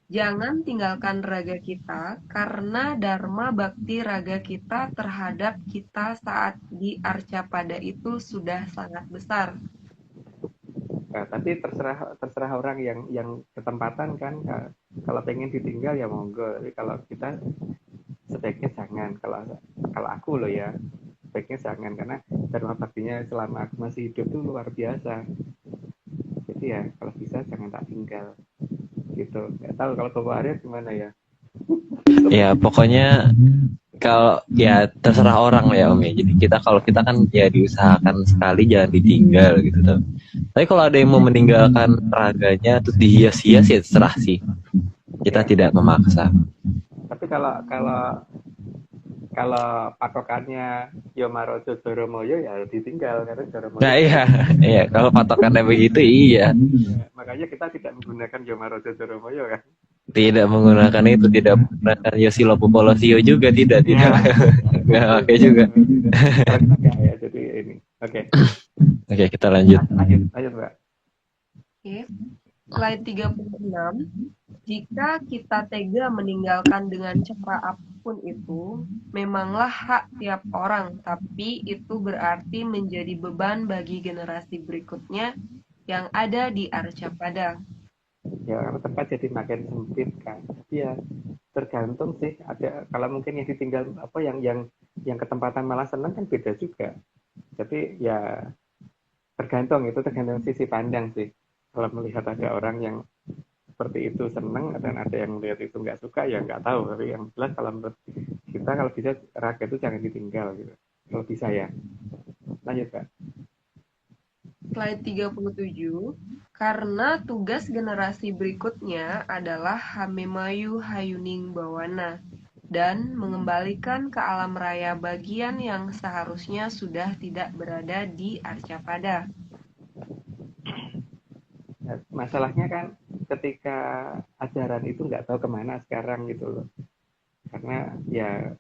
jangan tinggalkan raga kita, karena dharma bakti raga kita terhadap kita saat di Arcapada itu sudah sangat besar. Nah, tapi terserah orang yang ketempatan kan. Kalau pengen ditinggal ya monggo. Tapi kalau kita sebaiknya jangan. Kalau aku loh ya, sebaiknya jangan, karena dharma baktinya selama aku masih hidup tuh luar biasa. Jadi ya kalau bisa jangan tak tinggal. Gitu. Nggak tahu kalau Bapak Arya gimana ya. Ya pokoknya kalau ya terserah orang lah ya Om ya. Jadi kalau kita kan ya diusahakan sekali jangan ditinggal gitu tuh. Tapi kalau ada yang mau meninggalkan raganya terus dihias-hias ya terserah sih. Kita Ya. tidak memaksa. Tapi kalau patokannya Yomarojo Joromoyo ya harus ditinggal, karena Joromoyo. Nah iya kalau patokannya begitu iya. Makanya kita tidak menggunakan Yomarojo Joromoyo kan. Tidak menggunakan itu, tidak menggunakan Yosilo Popolosio juga tidak. Nggak pakai juga. Enggak ya, jadi ini. Oke. Oke, kita lanjut. Lanjut Mbak. Oke. Slide 36, jika kita tega meninggalkan dengan cara apapun itu, memanglah hak tiap orang, tapi itu berarti menjadi beban bagi generasi berikutnya yang ada di Arcapada. Ya kalau tempat jadi makin sempit kan. Tapi ya tergantung sih. Ada kalau mungkin yang ditinggal apa yang ketempatan malah senang kan beda juga. Tapi ya tergantung sisi pandang sih. Kalau melihat ada orang yang seperti itu senang dan ada yang melihat itu nggak suka ya nggak tahu. Tapi yang jelas kalau menurut kita kalau bisa raga itu jangan ditinggal gitu. Kalau bisa ya. Lanjut Pak. Slide 37, karena tugas generasi berikutnya adalah Hamemayu Hayuning Bawana. dan mengembalikan ke alam raya bagian yang seharusnya sudah tidak berada di Arcapada. Nah, masalahnya kan ketika ajaran itu nggak tahu kemana sekarang gitu loh. Karena ya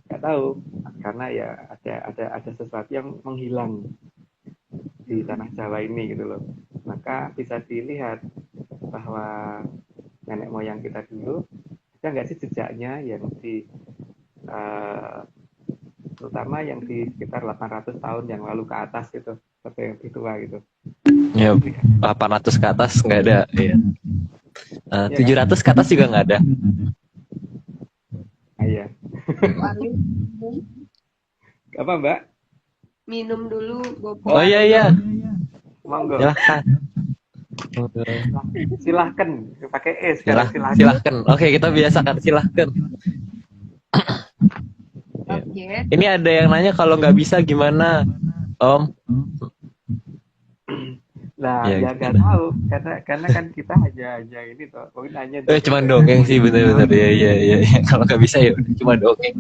nggak tahu, karena ya ada sesuatu yang menghilang di tanah Jawa ini gitu loh. Maka bisa dilihat bahwa nenek moyang kita dulu ada nggak sih jejaknya yang di terutama yang di sekitar 800 tahun yang lalu ke atas gitu, atau yang lebih tua gitu. Ya, 800 ke atas nggak ada. Iya. 700 ke atas juga nggak ada. Iya. Apa Mbak? Minum dulu, Bopo. Oh iya. Monggo. Silahkan. Silahkan pakai es sekarang silahkan. Silahkan. Oke, kita biasakan silahkan. Oke. Ini ada yang nanya kalau nggak bisa gimana, Om? Lah, Ya, ya nggak tahu karena kan kita aja ini toh. Mungkin nanya. Cuma dongeng sih bener-bener ya. Kalau nggak bisa ya udah, cuma dongeng.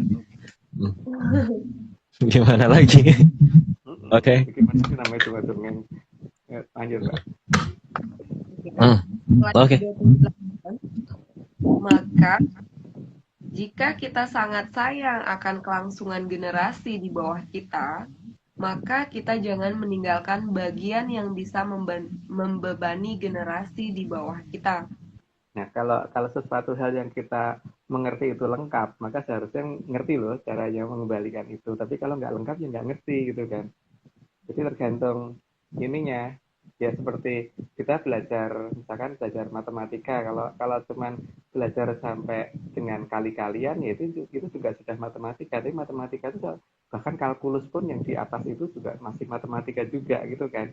Gimana lagi? Oke. Gimana sih namanya cuma dongeng? Ya, lanjut Mbak. Oke. Maka jika kita sangat sayang akan kelangsungan generasi di bawah kita, maka kita jangan meninggalkan bagian yang bisa membebani generasi di bawah kita. Nah, kalau sesuatu hal yang kita mengerti itu lengkap, maka seharusnya ngerti loh caranya mengembalikan itu. Tapi kalau nggak lengkap ya nggak ngerti gitu kan. Jadi tergantung ininya. Ya seperti kita belajar, misalkan belajar matematika. Kalau cuman belajar sampai dengan kali-kalian, ya itu juga sudah matematika. Tapi matematika itu bahkan kalkulus pun yang di atas itu juga masih matematika juga gitu kan.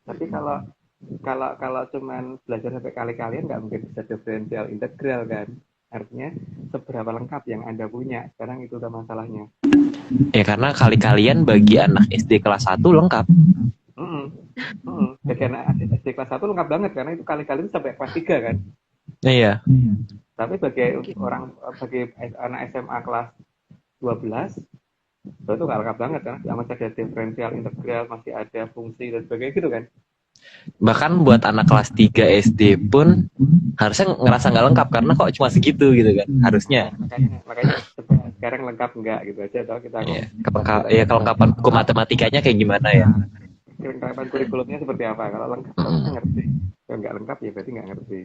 Tapi kalau cuman belajar sampai kali-kalian nggak mungkin bisa diferensial integral kan. Artinya seberapa lengkap yang Anda punya. Sekarang itu udah masalahnya. Ya karena kali-kalian bagi anak SD kelas 1 lengkap. Jadi anak SD kelas 1 lengkap banget karena itu kali-kali itu sampai kelas 3 kan. Iya. Tapi bagi anak SMA kelas 12 itu nggak lengkap banget kan. Masih ada diferensial integral, masih ada fungsi dan sebagainya gitu kan. Bahkan buat anak kelas 3 SD pun harusnya ngerasa nggak lengkap karena kok cuma segitu gitu kan harusnya. Makanya sekarang lengkap enggak gitu aja toh kita. Ya kelengkapan buku matematikanya kayak gimana ya? Kelengkapan kurikulumnya seperti apa? Kalau lengkap ngerti. Kalau nggak lengkap ya berarti nggak ngerti.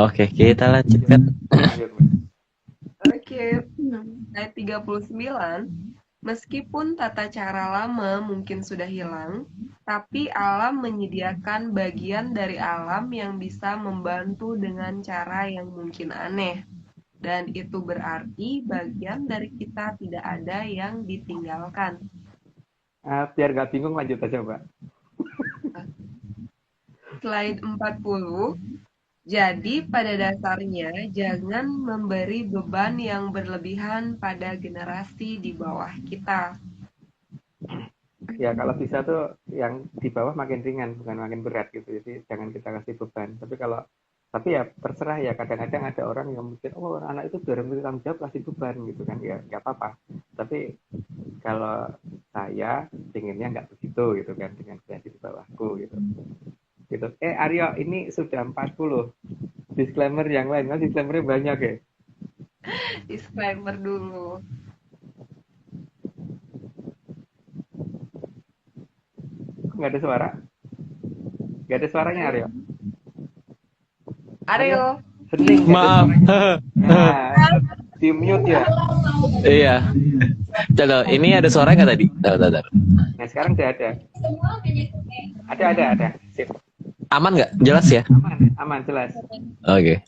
Oke, kita lanjutkan. Oke, ayat 39. Meskipun tata cara lama mungkin sudah hilang, tapi alam menyediakan bagian dari alam yang bisa membantu dengan cara yang mungkin aneh. Dan itu berarti bagian dari kita tidak ada yang ditinggalkan. Biar nggak bingung lanjut aja Mbak. Slide 40. Jadi pada dasarnya jangan memberi beban yang berlebihan pada generasi di bawah kita. Ya kalau bisa tuh yang di bawah makin ringan bukan makin berat gitu. Jadi jangan kita kasih beban. Tapi ya terserah ya, kadang-kadang ada orang yang mikir anak itu biar tanggung jawab kasih beban gitu kan, ya nggak apa-apa. Tapi kalau saya inginnya nggak begitu gitu kan, dengan generasi di bawahku gitu. Aryo ini sudah 40. Disclaimer yang lain kan disclaimernya banyak ya. Disclaimer dulu. Nggak ada suara? Nggak ada suaranya Aryo? Aryo. Hening. Maaf. Nah, di mute ya. Iya. Coba, ini ada suara nggak tadi? Bentar. Nah sekarang sudah ada. Ada. Sip. Aman nggak? Jelas ya? Aman jelas. Oke.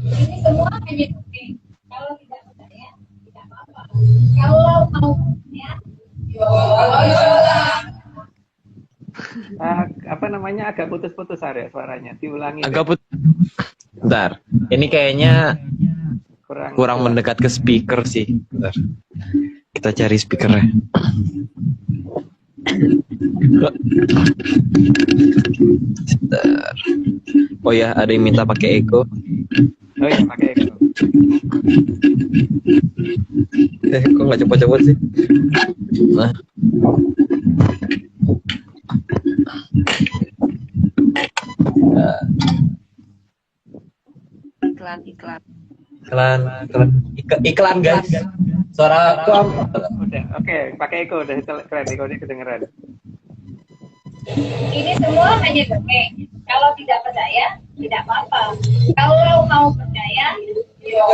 Ini semua hanya dongeng. Kalau tidak percaya, tidak apa-apa. Kalau mau percaya, Apa namanya agak putus-putus Arya suaranya. Diulangi. Agak Bentar. Ini kayaknya kurang mendekat ke speaker sih. Bentar. Kita cari speakernya. Sebentar. Oh ya, ada yang minta pakai echo. Oh iya, pakai echo. Kok nggak cepet-cepet sih? Nah, Iklan. iklan guys. Suara aku Udah, oke, pakai echo udah keren, echo ini kedengeran. Ini semua hanya dongeng. Kalau tidak percaya, tidak apa-apa. Kalau mau percaya, ya.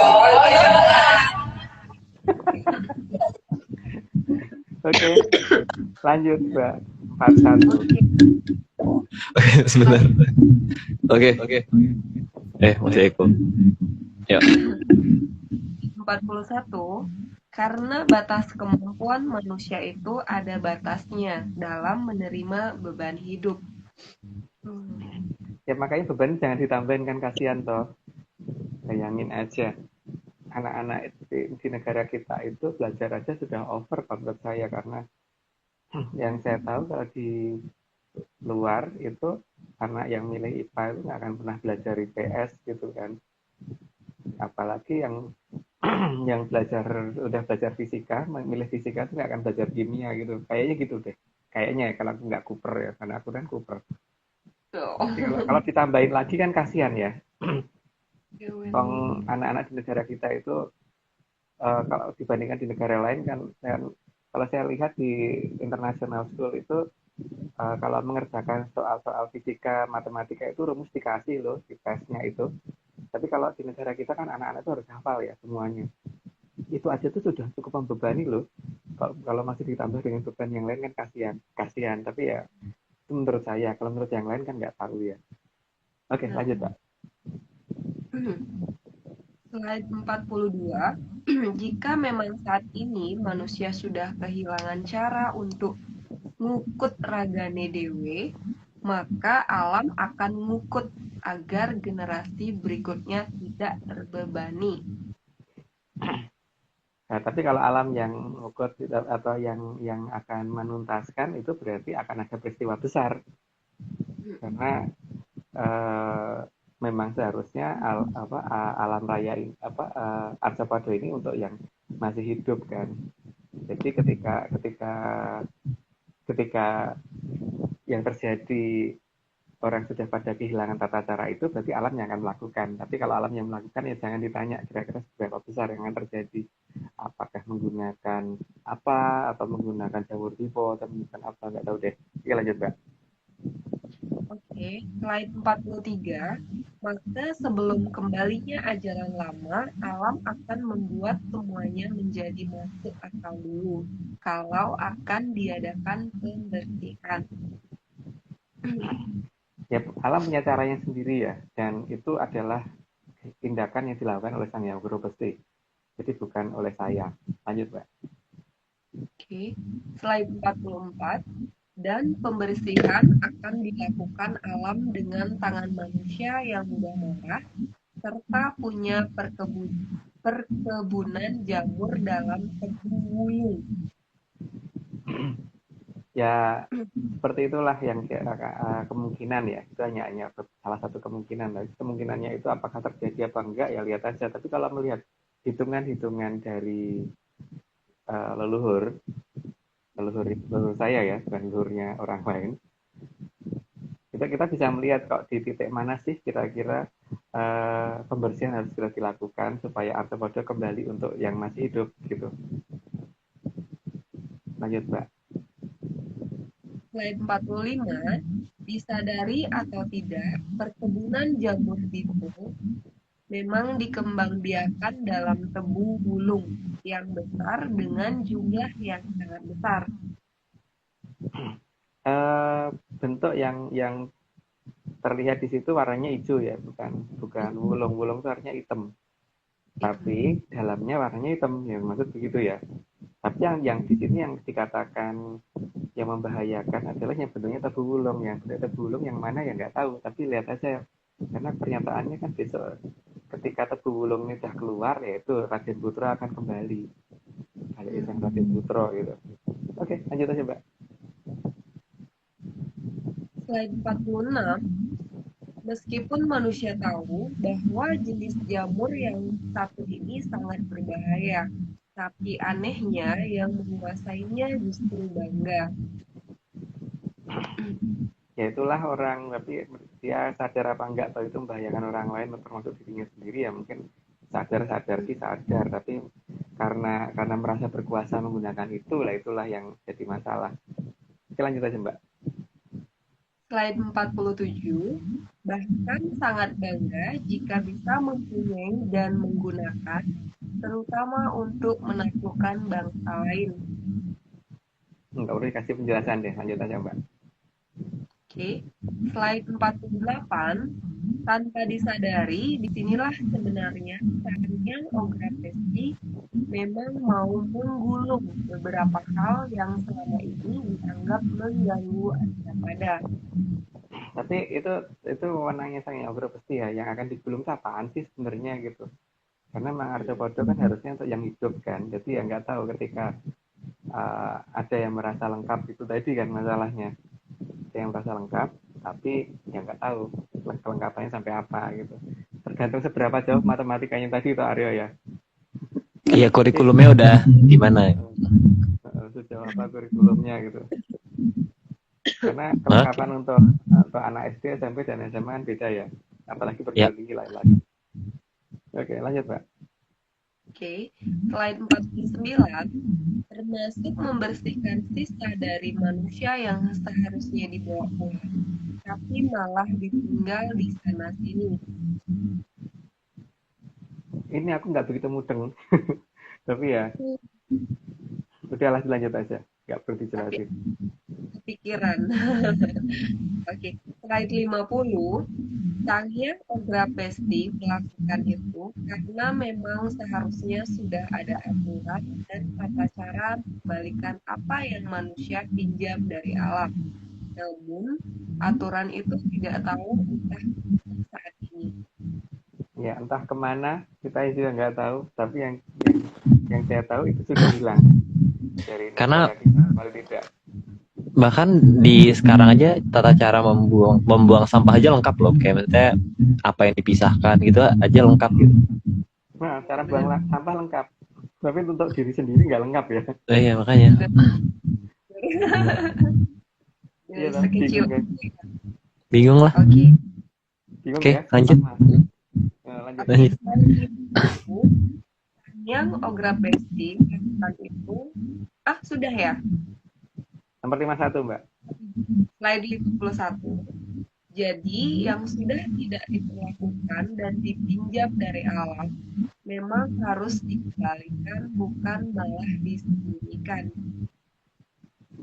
Oke, lanjut Mbak. 41. sebentar. Oke. Masih echo. Ya. 41. Karena batas kemampuan manusia itu ada batasnya dalam menerima beban hidup. Ya makanya beban jangan ditambahin kan, kasihan toh. Bayangin aja, anak-anak di negara kita itu belajar aja sudah over menurut saya, karena yang saya tahu kalau di luar itu anak yang milih IPA itu nggak akan pernah belajar IPS gitu kan, apalagi yang yang udah belajar fisika, memilih fisika itu nggak akan belajar kimia gitu, kayaknya gitu deh, kayaknya ya, kalau aku nggak kuper ya, karena aku kan kuper. Jadi kalau ditambahin lagi kan kasihan ya. Anak-anak di negara kita itu kalau dibandingkan di negara lain kan, kalau saya lihat di international school itu kalau mengerjakan soal-soal fisika, matematika itu rumus dikasih loh di tesnya itu. Tapi kalau di negara kita kan anak-anak itu harus hafal ya semuanya. Itu aja tuh sudah cukup membebani loh. Kalau masih ditambah dengan beban yang lain kan kasihan. Tapi ya itu menurut saya. Kalau menurut yang lain kan nggak tahu ya. Oke, lanjut Pak. Slide 42. Jika memang saat ini manusia sudah kehilangan cara untuk ngukut ragane dewe, maka alam akan ngukut agar generasi berikutnya tidak terbebani. Nah, tapi kalau alam yang ngukut atau yang akan menuntaskan itu berarti akan ada peristiwa besar. Karena memang seharusnya alam raya ini, Arjapado ini untuk yang masih hidup kan. Jadi ketika yang terjadi orang sudah pada kehilangan tata cara itu, berarti alam yang akan melakukan. Tapi kalau alam yang melakukan ya jangan ditanya kira-kira seberapa besar yang akan terjadi. Apakah menggunakan apa, atau menggunakan jamur tivo, atau menggunakan apa, nggak tahu deh. Oke, lanjut Mbak. Oke, slide 43. Maka sebelum kembalinya ajaran lama, alam akan membuat semuanya menjadi masuk akal dulu. Kalau akan diadakan pembersihan. Ya, alam punya caranya sendiri ya, dan itu adalah tindakan yang dilakukan oleh Sang Hyang Wiro Besti. Jadi bukan oleh saya. Lanjut, Mbak. Oke, slide 44. Dan pembersihan akan dilakukan alam dengan tangan manusia yang mudah marah, serta punya perkebunan jamur dalam tebu wulung. Ya, seperti itulah yang kemungkinan ya. Itu hanya salah satu kemungkinan. Tapi kemungkinannya itu apakah terjadi apa enggak ya lihat aja. Tapi kalau melihat hitungan-hitungan dari leluhur saya ya, bukan leluhurnya orang lain, kita bisa melihat kok di titik mana sih kira-kira pembersihan harus segera dilakukan supaya artropode kembali untuk yang masih hidup gitu. Lanjut Mbak. Slide 45, disadari atau tidak, perkebunan jamur tivo memang dikembangbiakan dalam tebu wulung yang besar dengan jumlah yang sangat besar. Bentuk yang terlihat di situ warnanya hijau ya, bukan wulung. Wulung itu artinya hitam. Tapi dalamnya warnanya hitam, ya maksud begitu ya. Tapi yang di sini yang dikatakan yang membahayakan adalah yang bentuknya tebu wulung. Yang bentuk tebu wulung yang mana ya nggak tahu. Tapi lihat aja, karena pernyataannya kan besok ketika tebu wulung ini sudah keluar, yaitu Raden Putra akan kembali. Balik sang Raden Putra gitu. Oke, lanjut aja Mbak. Slide 46, meskipun manusia tahu bahwa jenis jamur yang satu ini sangat berbahaya, tapi anehnya yang menguasainya justru bangga. Ya itulah orang, tapi dia sadar apa enggak atau itu membahayakan orang lain termasuk dirinya sendiri, ya mungkin sadar sih sadar, tapi karena merasa berkuasa menggunakan itulah yang jadi masalah. Oke, lanjut aja Mbak. Slide 47, bahkan sangat bangga jika bisa mempunyai dan menggunakan, terutama untuk menaklukkan bangsa lain. Enggak udah dikasih penjelasan deh, lanjut aja Mbak. Oke, slide 48, tanpa disadari, disinilah sebenarnya Tanyang Ograpesi memang mau menggulung beberapa hal yang selama ini dianggap mengganggu Arthropoda. Tapi itu wewenangnya sang Ogro pasti ya, yang akan digulung apaan sih sebenarnya gitu. Karena memang arthropoda kan harusnya untuk yang hidup kan, jadi ya nggak tahu ketika ada yang merasa lengkap itu tadi kan masalahnya. Ada yang merasa lengkap, tapi ya nggak tahu kelengkapannya sampai apa gitu. Tergantung seberapa jauh matematikanya tadi itu Aryo ya. Iya, kurikulumnya udah gimana? Sejauh apa kurikulumnya gitu. Karena Oke. kelengkapan untuk anak SD, SMP, dan SMA kan beda ya. Apalagi Ya. perguruan tinggi lain-lain. Oke, lanjut Pak. Oke, slide 49, termasuk membersihkan sisa dari manusia yang seharusnya dibawa pulang, tapi malah ditinggal di sana-sini. Ini aku nggak begitu mudeng. Tapi ya, udahlah lanjut aja. Nggak perlu dijelasin. Kepikiran. Oke, slide 50, Tanyang Ograpesi melakukan itu karena memang seharusnya sudah ada aturan dan tata cara mengembalikan apa yang manusia pinjam dari alam. Namun, aturan itu tidak tahu entah saat ini. Ya, entah kemana, kita juga nggak tahu. Tapi yang saya tahu itu sudah hilang dari Karena negara kita, paling tidak. bahkan di sekarang aja tata cara membuang sampah aja lengkap loh, kayak maksudnya apa yang dipisahkan gitu aja lengkap gitu. Nah, cara buang sampah lengkap. Tapi untuk diri sendiri nggak lengkap ya. Iya makanya. Iya, Dari sekecil. bingung kan? Bingung lah. Oke. Bingung Oke, ya? lanjut. Lanjut. Oke, yang Ograpesi melakukan itu, sudah ya? Nomor 51, Mbak. Slide 51. Jadi, yang sudah tidak diperlakukan dan dipinjam dari alam memang harus dikembalikan, bukan malah disembunyikan.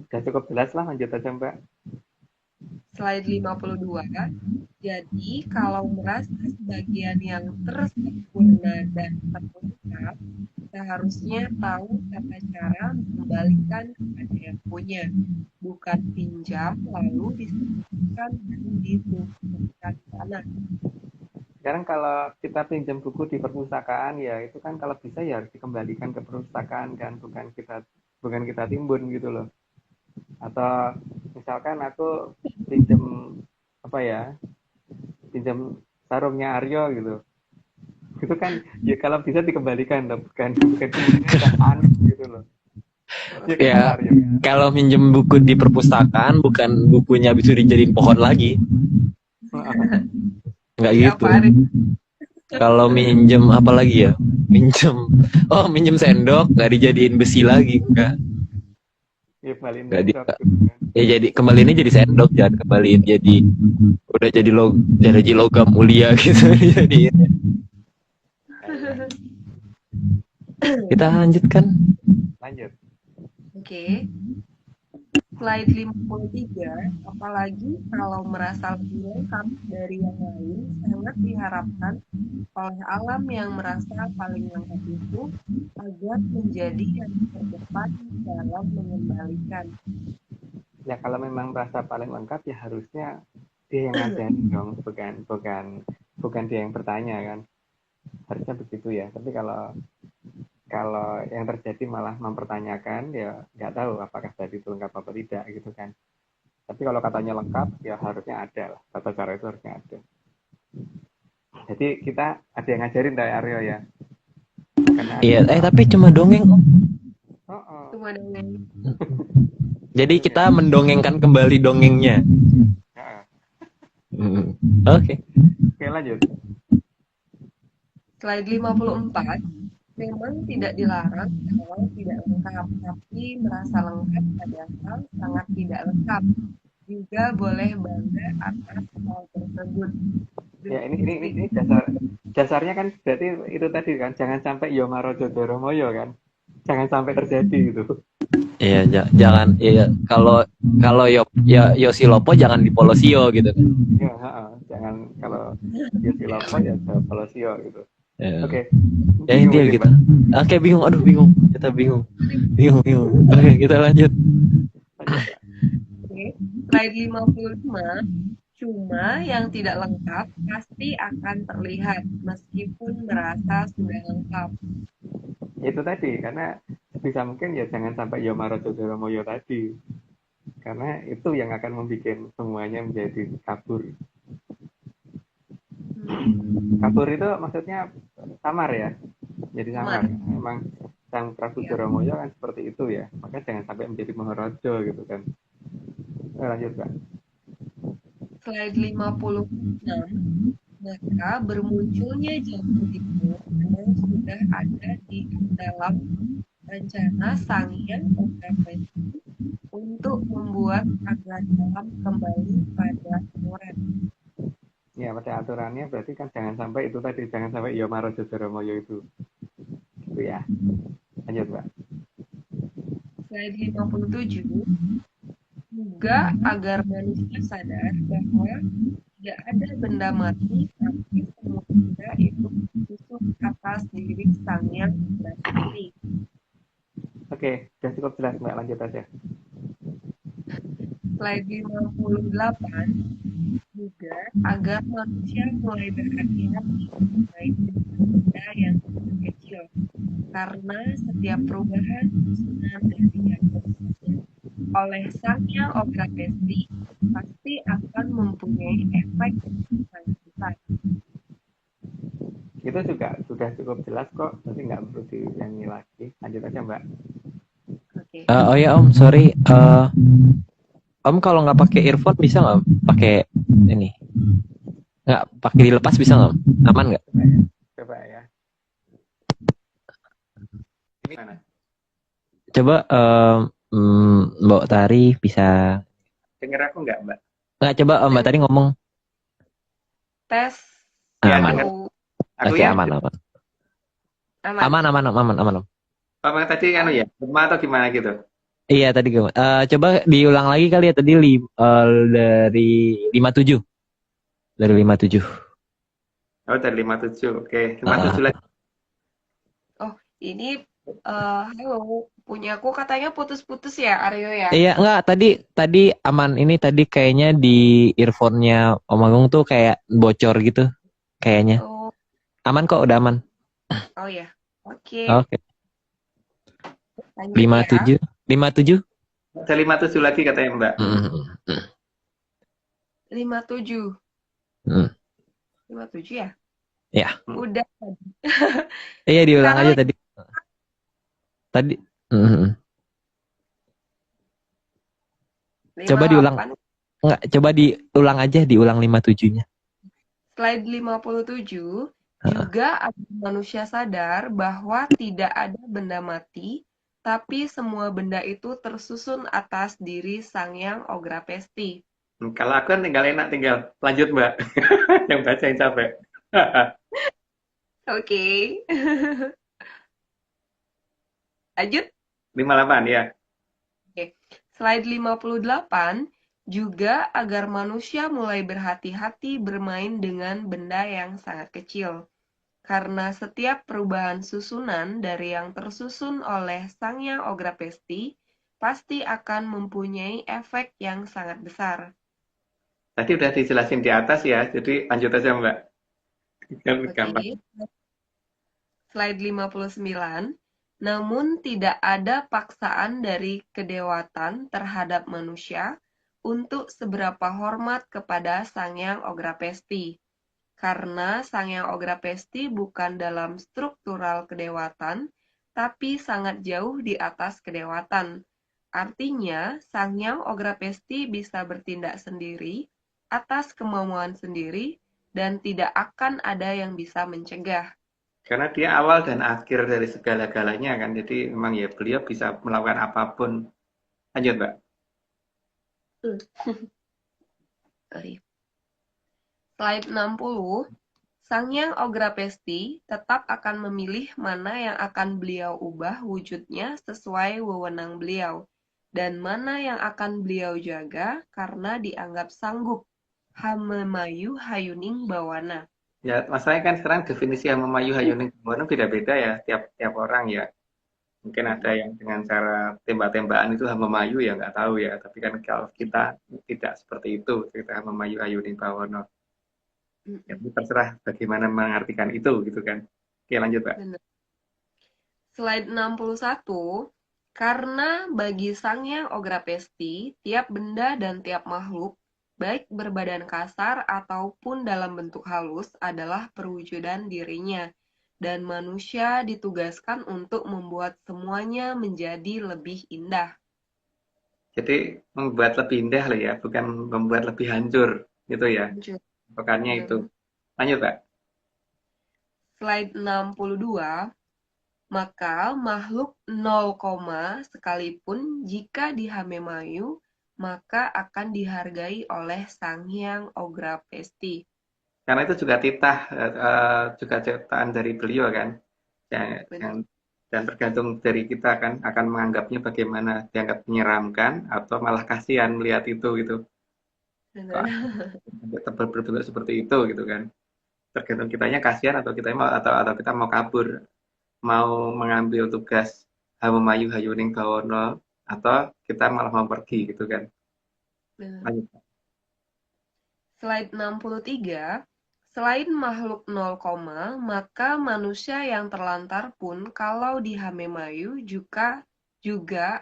Sudah cukup jelas lah, lanjut aja Mbak. Slide 52. Jadi, kalau merasa sebagian yang tersempurna dan terlengkap, seharusnya tahu tata cara mengembalikan kepada yang punya, bukan pinjam lalu disembunyikan dan ditumpukan sana. Sekarang kalau kita pinjam buku di perpustakaan ya itu kan kalau bisa ya harus dikembalikan ke perpustakaan kan, bukan kita timbun gitu loh. Atau misalkan aku pinjam sarungnya Aryo gitu. Itu kan ya kalau bisa dikembalikan loh, bukan aneh gitu loh. Ya, kalau minjem buku di perpustakaan bukan bukunya bisa dijadiin pohon lagi. Nggak gitu. Kalau minjem apa lagi ya? Minjem sendok nggak dijadiin besi lagi, enggak. Ya balikin Nggak di, sendok. ya jadi kembaliinnya jadi sendok, jangan kembaliin udah jadi logam mulia gitu jadiin. Kita lanjutkan. Lanjut. Oke. Slide 53, apalagi kalau merasa lebih lengkap dari yang lain, sangat diharapkan oleh alam yang merasa paling lengkap itu agar menjadi yang terdepan dalam mengembalikan. Ya kalau memang merasa paling lengkap ya harusnya dia yang ngajari dong, bukan dia yang bertanya kan. Harusnya begitu ya. Tapi kalau yang terjadi malah mempertanyakan ya nggak tahu apakah tadi itu lengkap apa tidak gitu kan. Tapi kalau katanya lengkap, ya harusnya ada lah. Tata cara itu harusnya ada. Jadi kita ada yang ngajarin dari Aryo ya. Karena Iya, tapi cuma dongeng Om. oh. Cuma dengan Jadi kita mendongengkan kembali dongengnya. Heeh. Oke. Oke, lanjut. slide 54, memang tidak dilarang kalau tidak lengkap, tapi merasa lengkap padahal sangat tidak lengkap. Juga boleh bangga atas hal tersebut. Ya ini dasarnya kan berarti itu tadi kan, jangan sampai Yomaro Jodoromoyo kan. Jangan sampai terjadi gitu. Iya, jangan iya kalau Yosilopo jangan di Polosio gitu kan. Ya, jangan kalau Yosilopo ya Polosio gitu. Ya. Oke. Ya intinya gitu. Oke, bingung. Aduh, bingung. Kita bingung. Oke, kita lanjut. Oke, slide 55. Cuma yang tidak lengkap pasti akan terlihat meskipun merasa sudah lengkap. Itu tadi, karena bisa mungkin ya jangan sampai Yomaro Jodoromoyo tadi. Karena itu yang akan membuat semuanya menjadi kabur. Kabur itu maksudnya samar ya. Jadi samar. Memang Sang Prabu Joromoyo kan seperti itu ya. Maka jangan sampai menjadi Maharaja gitu kan. Lanjut, Kak. Slide 56, maka bermunculnya jamu itu memang sudah ada di dalam rencana Sang Hyang Obrapesti untuk membuat agar dalam kembali pada aturan. Ya, pada aturannya berarti kan jangan sampai itu tadi, jangan sampai Yomaro Jodoromoyo itu. Gitu ya. Lanjut, Mbak. Slide 57, juga agar manusia sadar bahwa tidak ada benda mati, tapi semua benda itu tersusuk atas diri Sang Hyang Obrapesti. Oke, sudah cukup jelas, Mbak. Lanjut aja. Slide 58, juga agar manusia mulai berhati-hati terkait dengan benda yang kecil. Karena setiap perubahan susunan dari yang tersusun oleh Sang Hyang Obrapesti pasti akan mempunyai efek yang sangat besar. Itu juga sudah cukup jelas kok, nanti nggak perlu diulangi lagi. Lanjut aja, Mbak. Oke. Oh ya Om, sorry. Om kalau nggak pakai earphone bisa nggak pakai ini? Nggak pakai dilepas bisa nggak? Aman nggak? Coba ya. Ini mana? Coba Mbak Tari bisa. Dengar aku nggak, Mbak? Nggak, coba Mbak Tari ngomong. Tes. Ya, Aman. dengar. Aku Oke, ya. aman. Om. Apa tadi anu ya? Lemah atau gimana gitu? Iya tadi gue. Coba diulang lagi kali ya tadi dari 57. Dari 57. Oh, dari 57. Oke, 57 lagi. Oh, ini halo, punya aku katanya putus-putus ya, Aryo ya? Iya, enggak, tadi aman. Ini tadi kayaknya di earphone-nya Om Agung tuh kayak bocor gitu kayaknya. Oh, Aman kok, udah aman. oh ya. Oke. Oke. Lanjut 57. 57. Ada 57 lagi katanya, Mbak. 57. Hmm. 57 ya? Ya. Udah. Iya, diulang Sekarang aja tadi. Tadi. 58. Coba diulang. Enggak, coba diulang aja, diulang 57-nya. Slide 57, juga agar manusia sadar bahwa tidak ada benda mati, tapi semua benda itu tersusun atas diri Sang Hyang Obrapesti. Kalau aku kan tinggal enak, tinggal lanjut, Mbak. Yang baca yang capek. Oke. Lanjut. 58 ya. Slide 58, juga agar manusia mulai berhati-hati bermain dengan benda yang sangat kecil. Karena setiap perubahan susunan dari yang tersusun oleh Sang Hyang Obrapesti pasti akan mempunyai efek yang sangat besar. Tadi udah dijelasin di atas ya, jadi lanjut aja, Mbak. Gampang. Oke. Slide 59. Namun tidak ada paksaan dari kedewatan terhadap manusia untuk seberapa hormat kepada Sangyang Ograpesti. Karena Sangyang Ograpesti bukan dalam struktural kedewatan, tapi sangat jauh di atas kedewatan. Artinya, Sangyang Ograpesti bisa bertindak sendiri, atas kemauan sendiri, dan tidak akan ada yang bisa mencegah. Karena dia awal dan akhir dari segala-galanya kan. Jadi memang ya beliau bisa melakukan apapun. Lanjut, Mbak. Sorry. Slide 60, Sangyang Ograpesti tetap akan memilih mana yang akan beliau ubah wujudnya sesuai wewenang beliau, dan mana yang akan beliau jaga karena dianggap sanggup. Hamemayu Hayuning Bawana. Ya, masalahnya kan sekarang definisi yang memayu hayuning Bono beda-beda ya tiap orang ya. Mungkin ada yang dengan cara tembak-tembakan itu memayu ya nggak tahu ya. Tapi kan kalau kita tidak seperti itu, kita memayu hayuning bawono. Ya, itu terserah bagaimana mengartikan itu gitu kan. Oke, lanjut, Pak. Benar. Slide 61, karena bagi Sangyang Ograpesti, tiap benda dan tiap makhluk, baik berbadan kasar ataupun dalam bentuk halus adalah perwujudan dirinya, dan manusia ditugaskan untuk membuat semuanya menjadi lebih indah. Jadi membuat lebih indah lah ya, bukan membuat lebih hancur gitu ya. Pekannya itu. Lanjut, Pak. Slide 62, maka makhluk 0, sekalipun jika dihamemayu, maka akan dihargai oleh Sangyang Ograpesti. Karena itu juga titah, juga ciptaan dari beliau kan. Dan tergantung dari kita kan akan menganggapnya bagaimana, dianggap menyeramkan atau malah kasihan melihat itu gitu. Berbentuk seperti itu gitu kan. Tergantung kitanya kasihan atau kita mau atau kita mau kabur, mau mengambil tugas Hamemayu Hayuning Bawono atau kita malah mau pergi gitu kan. Lanjut. Slide 63, selain makhluk 0, maka manusia yang terlantar pun kalau di Hamemayu juga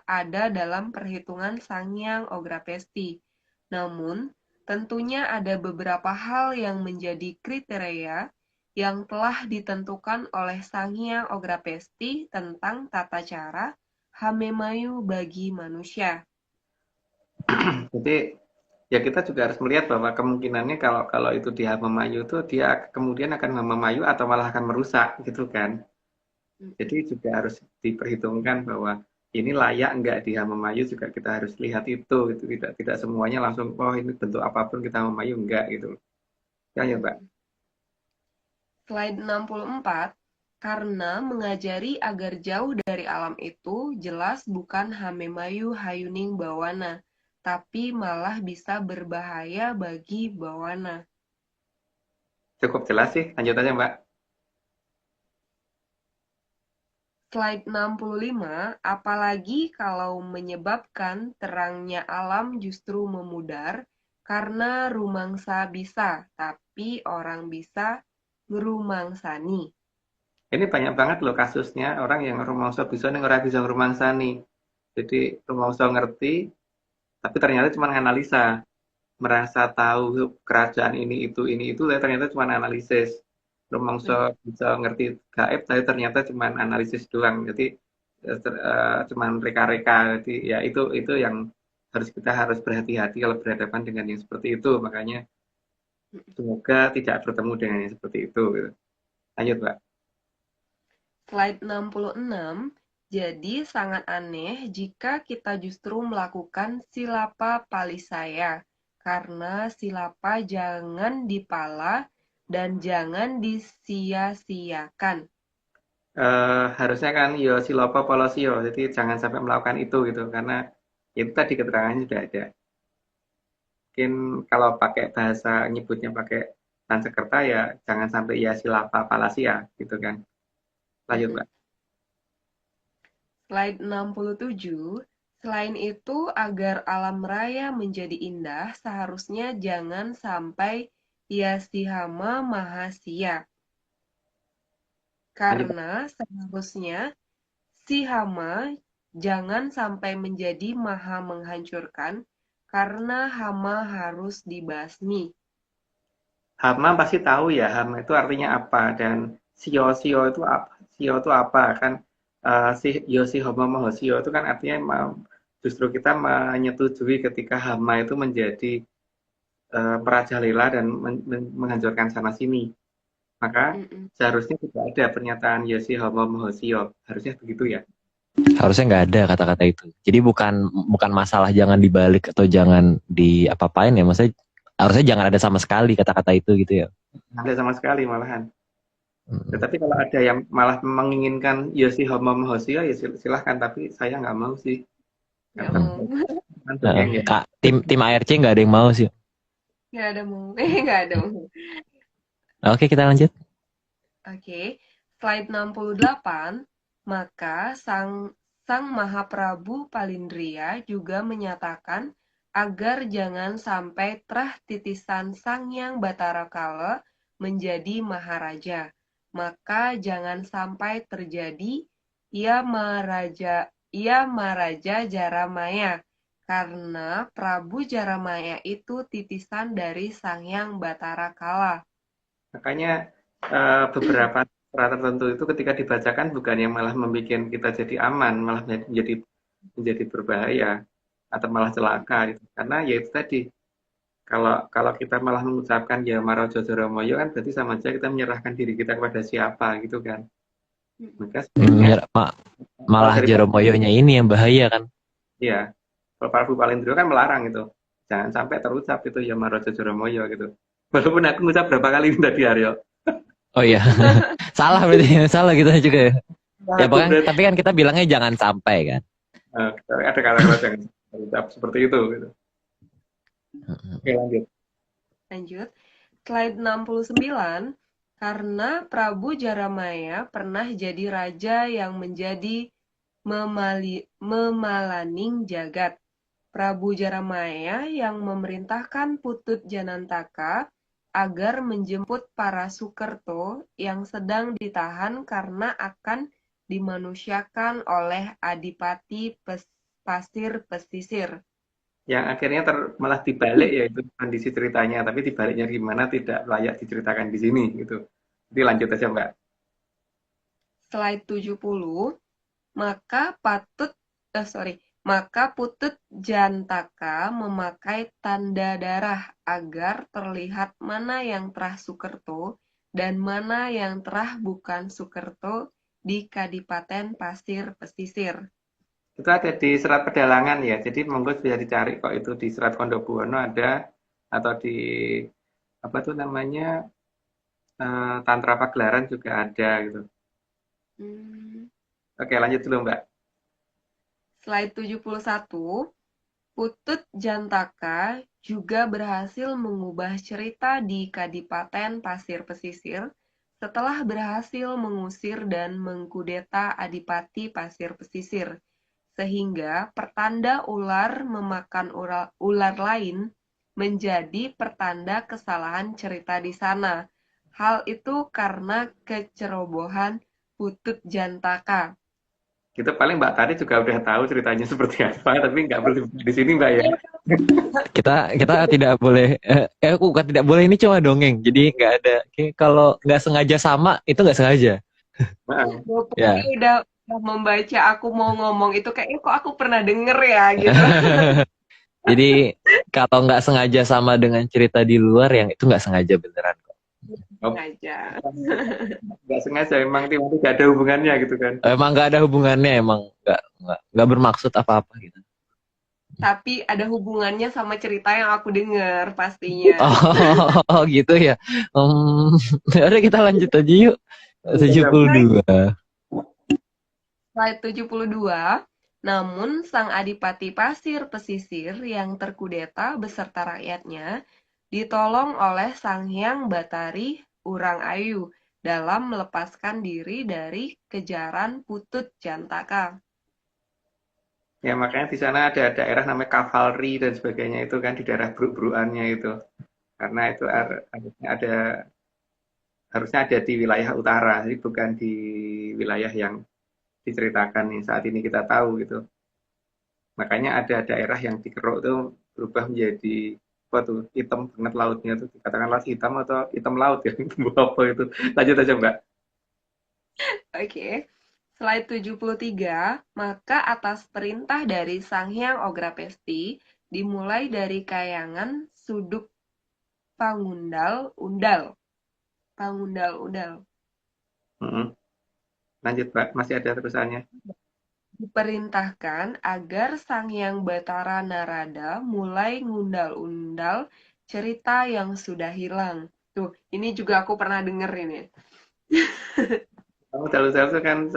ada dalam perhitungan Sangyang Ograpesti. Namun, tentunya ada beberapa hal yang menjadi kriteria yang telah ditentukan oleh Sangyang Ograpesti tentang tata cara Hamemayu bagi manusia. Jadi ya kita juga harus melihat bahwa kemungkinannya kalau itu dia memayu itu dia kemudian akan memayu atau malah akan merusak gitu kan. Jadi juga harus diperhitungkan bahwa ini layak enggak dia memayu juga kita harus lihat itu tidak semuanya langsung oh ini bentuk apapun kita memayu enggak gitu. Ya, Mbak. Slide 64, karena mengajari agar jauh dari alam itu jelas bukan Hamemayu Hayuning Bawana, tapi malah bisa berbahaya bagi Bawana. Cukup jelas sih, lanjut aja Mbak. Slide 65, apalagi kalau menyebabkan terangnya alam justru memudar, karena rumangsa bisa, tapi orang bisa ngerumangsani. Ini banyak banget loh kasusnya orang yang rumangsa bisa nih orang bisa ngerumangsani. Jadi rumangsa ngerti, tapi ternyata cuma analisa, merasa tahu kerajaan ini itu, tapi ternyata cuma analisis. Rumangsa bisa ngerti gaib, tapi ternyata cuma analisis doang. Jadi cuma reka-reka. Jadi ya itu yang kita harus berhati-hati kalau berhadapan dengan yang seperti itu. Makanya semoga tidak bertemu dengan yang seperti itu. Gitu. Lanjut, Mbak. Slide 66, jadi sangat aneh jika kita justru melakukan silapa palisaya, karena silapa jangan dipala dan jangan disia-siakan. Harusnya kan yo silopo polosio, jadi jangan sampai melakukan itu gitu, karena itu tadi keterangannya sudah ada. Mungkin kalau pakai bahasa nyebutnya pakai Sanskerta ya jangan sampai ya silapa palasia gitu kan. Lanjut, Mbak. Slide 67, selain itu agar alam raya menjadi indah seharusnya jangan sampai yasihama mahasia. Karena seharusnya si hama jangan sampai menjadi maha menghancurkan, karena hama harus dibasmi. Hama pasti tahu ya, hama itu artinya apa dan sio-sio itu apa? Sio itu apa kan? Si Yosi Homo Mahosio itu kan artinya justru kita menyetujui ketika hama itu menjadi merajalela dan menghancurkan sana sini. Maka Mm-mm. seharusnya tidak ada pernyataan Yosi Homo Mahosio. Harusnya begitu ya. Harusnya nggak ada kata-kata itu. Jadi bukan bukan masalah jangan dibalik atau jangan diapa-apain ya. Maksudnya harusnya jangan ada sama sekali kata-kata itu gitu ya. Tidak ada sama sekali malahan. Mm. Tetapi kalau ada yang malah menginginkan Yosi Homo Mahosio ya silahkan. Tapi saya nggak mau sih. Nggak Karena mau. kan dongeng ya. Kak, tim ARC nggak ada yang mau sih. Nggak ada mau. Nggak ada mau. Oke, kita lanjut. Oke, slide 68. Maka Sang Mahaprabu Palindria juga menyatakan agar jangan sampai terah titisan Sang Hyang Batara Kala menjadi maharaja. Maka jangan sampai terjadi ia Maharaja Jaramaya, karena Prabu Jaramaya itu titisan dari Sang Hyang Batara Kala. Makanya beberapa surat tertentu itu ketika dibacakan bukan yang malah membuat kita jadi aman, malah menjadi berbahaya atau malah celaka gitu. Karena ya itu tadi kalau kita malah mengucapkan ya Marojo Joromoyo kan berarti sama aja kita menyerahkan diri kita kepada siapa gitu kan. Maka sebaiknya Malah Jaromoyonya ini yang bahaya kan. ya kalau Prabu Palindro kan melarang itu. Jangan sampai terucap itu ya Marojo Joromoyo gitu. Walaupun aku ngucap berapa kali ini tadi Aryo. Oh iya. Salah berarti. Salah kita juga ya. Ya pokoknya, tapi kan kita bilangnya jangan sampai kan. Ada kata-kata yang terucap seperti itu gitu. Oke, Lanjut. Slide 69. Karena Prabu Jaramaya pernah jadi raja yang menjadi memalaning jagat. Prabu Jaramaya yang memerintahkan Putut Janantaka agar menjemput para Sukerto yang sedang ditahan karena akan dimanusiakan oleh Adipati Pasir Pesisir. Yang akhirnya malah dibalik ya itu kondisi ceritanya, tapi dibaliknya gimana tidak layak diceritakan di sini gitu. Jadi lanjut aja Mbak. Slide 70. Maka Putut Jantaka memakai tanda darah agar terlihat mana yang terah Sukerto dan mana yang terah bukan Sukerto di Kadipaten Pasir Pesisir. Itu ada di Serat Pedalangan ya, jadi monggo bisa dicari kok itu di Serat Kondobuwono ada, atau di apa tuh namanya Tantra Pagelaran juga ada gitu. Oke lanjut dulu Mbak. Slide 71. Putut Jantaka juga berhasil mengubah cerita di Kadipaten Pasir Pesisir setelah berhasil mengusir dan mengkudeta Adipati Pasir Pesisir, sehingga pertanda ular memakan ular lain menjadi pertanda kesalahan cerita di sana. Hal itu karena kecerobohan Putut Jantaka. Kita paling Mbak Tari juga udah tahu ceritanya seperti apa, tapi nggak perlu di sini Mbak ya. Kita tidak boleh bukan tidak boleh, ini cuma dongeng. Jadi nggak ada. Kalau nggak sengaja sama itu nggak sengaja. Ya. Udah membaca aku mau ngomong itu kayaknya kok aku pernah denger ya gitu. Jadi kalau nggak sengaja sama dengan cerita di luar yang itu nggak sengaja beneran kok. Nggak sengaja emang tidak ada hubungannya gitu kan. Emang nggak ada hubungannya, emang nggak bermaksud apa-apa gitu. Tapi ada hubungannya sama cerita yang aku dengar pastinya. Oh gitu ya. Udah kita lanjut aja yuk. 72. Slide 72. Namun Sang Adipati Pasir Pesisir yang terkudeta beserta rakyatnya ditolong oleh Sang Hyang Batari Urang Ayu dalam melepaskan diri dari kejaran Putut Jantaka. Ya makanya di sana ada daerah namanya Cavalry dan sebagainya itu kan di daerah Bruk-Brukannya itu. Karena itu harusnya ada di wilayah utara, jadi bukan di wilayah yang diceritakan nih saat ini kita tahu gitu. Makanya ada daerah yang dikeruk itu berubah menjadi apa tuh hitam banget lautnya tuh, dikatakan laut hitam atau hitam laut ya. Itu apa itu? Lanjut aja Mbak. Oke. Slide 73, maka atas perintah dari Sang Hyang Ograpesti, dimulai dari kayangan Suduk Pangundal-undal. Pangundal-undal. Mm-mm. Lanjut Mbak, masih ada terusannya. Diperintahkan agar Sang Hyang Batara Narada mulai ngundal-undal cerita yang sudah hilang. Tuh, ini juga aku pernah denger ini. Kamu Dalu-Dalu itu kan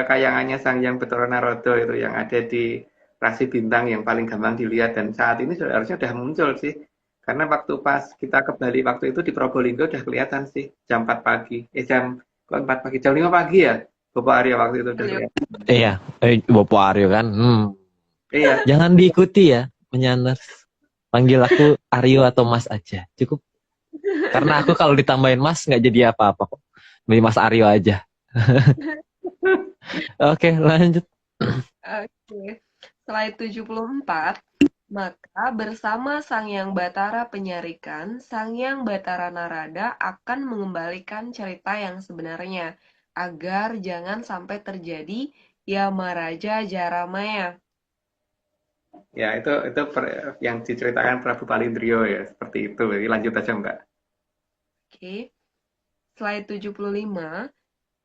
kayangannya Sang Hyang Bathara Narada itu yang ada di Rasi Bintang yang paling gampang dilihat, dan saat ini harusnya sudah muncul sih. Karena waktu pas kita ke Bali waktu itu di Probolinggo udah kelihatan sih jam 4 pagi. Jam kok 4 pagi, jam 5 pagi ya. Bapak Arya waktu itu udah kelihatan. Iya, Bopo Aryo kan. Iya, Jangan diikuti ya, menyanders. Panggil aku Aryo atau Mas aja, cukup. Karena aku kalau ditambahin Mas nggak jadi apa-apa kok. Beli Mas Aryo aja. Oke, lanjut. Oke. Slide 74, maka bersama Sang Hyang Batara Penyarikan, Sang Hyang Batara Narada akan mengembalikan cerita yang sebenarnya, agar jangan sampai terjadi Yamaraja Jaramaya. ya itu yang diceritakan Prabu Palindrio ya, seperti itu. Jadi lanjut aja Mbak. Oke. Slide 75,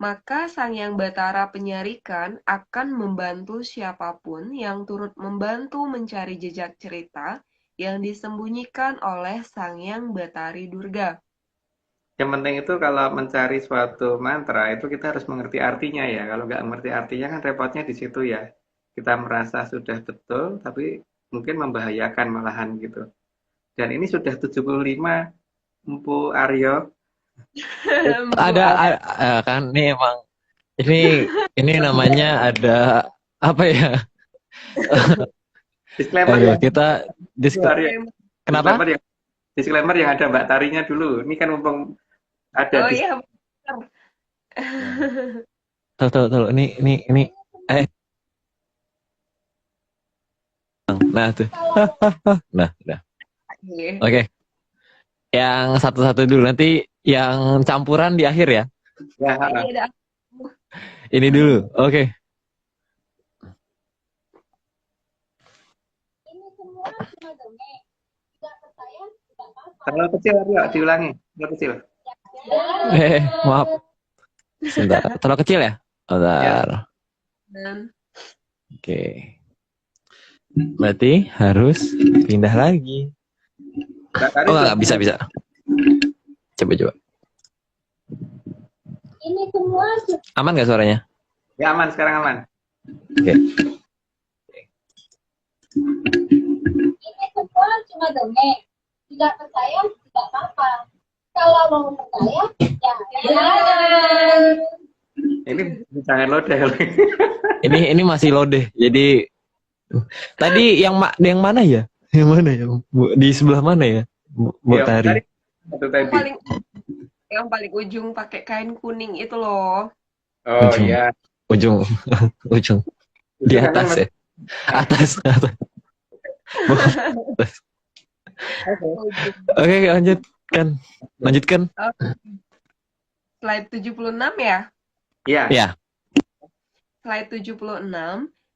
maka Sang Hyang Batara Penyarikan akan membantu siapapun yang turut membantu mencari jejak cerita yang disembunyikan oleh Sang Hyang Batari Durga. Yang penting itu kalau mencari suatu mantra itu kita harus mengerti artinya ya. Kalau nggak mengerti artinya kan repotnya di situ ya. Kita merasa sudah betul, tapi mungkin membahayakan malahan gitu. Dan ini sudah 75, Empu Aryo. Ada kan ini emang ini namanya ada apa ya? Disclaimer Aduh, ya. kita Aryo. kenapa? Disclaimer yang ada Mbak Tarinya dulu. Ini kan mumpung ada Oh iya, benar. Tuh. Ini. Nah tuh. Nah, udah. Iya. Oke. Yang satu-satu dulu, nanti yang campuran di akhir ya. Ya, Ini ada Ini dulu. Oke. Ini semua cuma dongeng. Tidak percaya, tidak apa-apa. terlalu kecil Aryo, diulangi. Terlalu kecil. Maaf. Sebentar. Terlalu kecil ya? Bentar. dan Oke. Berarti harus pindah lagi. Mbak Tari Oh, nggak bisa. Coba. Ini semua Aman nggak suaranya? Ya aman, sekarang aman. Oke. ini semua cuma dongeng. Tidak percaya, tidak apa-apa. Kalau mau percaya, ya jangan. Ini jangan lodeh. Ini masih loaded. Jadi tadi yang mana ya? Yang mana ya? Di sebelah mana ya? Bu Iya, Tari. Itu tadi. yang paling ujung pakai kain kuning itu loh. Oh Ujung. iya. Ujung. Di Itu kan atas ya. Atas. Oke, lanjutkan. Slide 76 ya. Iya. Ya. Slide 76,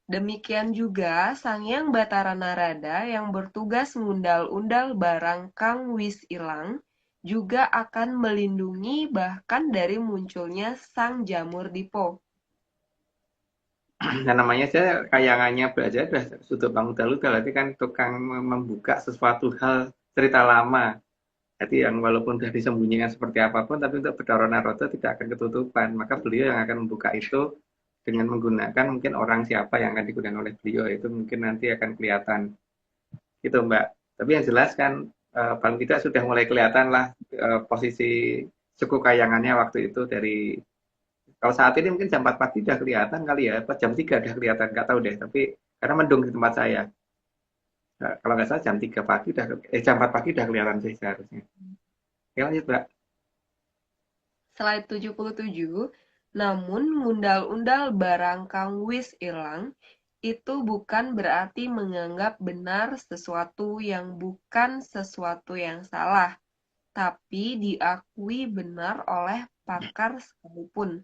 demikian juga Sang Hyang Batara Narada yang bertugas ngundal-undal barang kang wis ilang juga akan melindungi bahkan dari munculnya Sang Jamur Dipo. Nah, namanya saya kayangannya belajar udah sudut Pangudal berarti kan tukang membuka sesuatu hal cerita lama. Jadi yang walaupun sudah disembunyikan seperti apapun, tapi untuk Bathara Narada tidak akan ketutupan. Maka beliau yang akan membuka itu dengan menggunakan mungkin orang siapa yang akan digunakan oleh beliau, itu mungkin nanti akan kelihatan. Gitu Mbak. Tapi yang jelas kan paling tidak sudah mulai kelihatan lah posisi suku kayangannya waktu itu dari, kalau saat ini mungkin jam 4 pagi udah kelihatan kali ya, apa jam 3 udah kelihatan, nggak tahu deh, tapi karena mendung di tempat saya. Nah, kalau nggak salah jam 3 pagi jam 4 pagi udah kelihatan sih seharusnya. Oke, lanjut Mbak. Slide 77, namun ngundal-undal barang kang wis ilang itu bukan berarti menganggap benar sesuatu yang bukan sesuatu yang salah, tapi diakui benar oleh pakar sekalipun.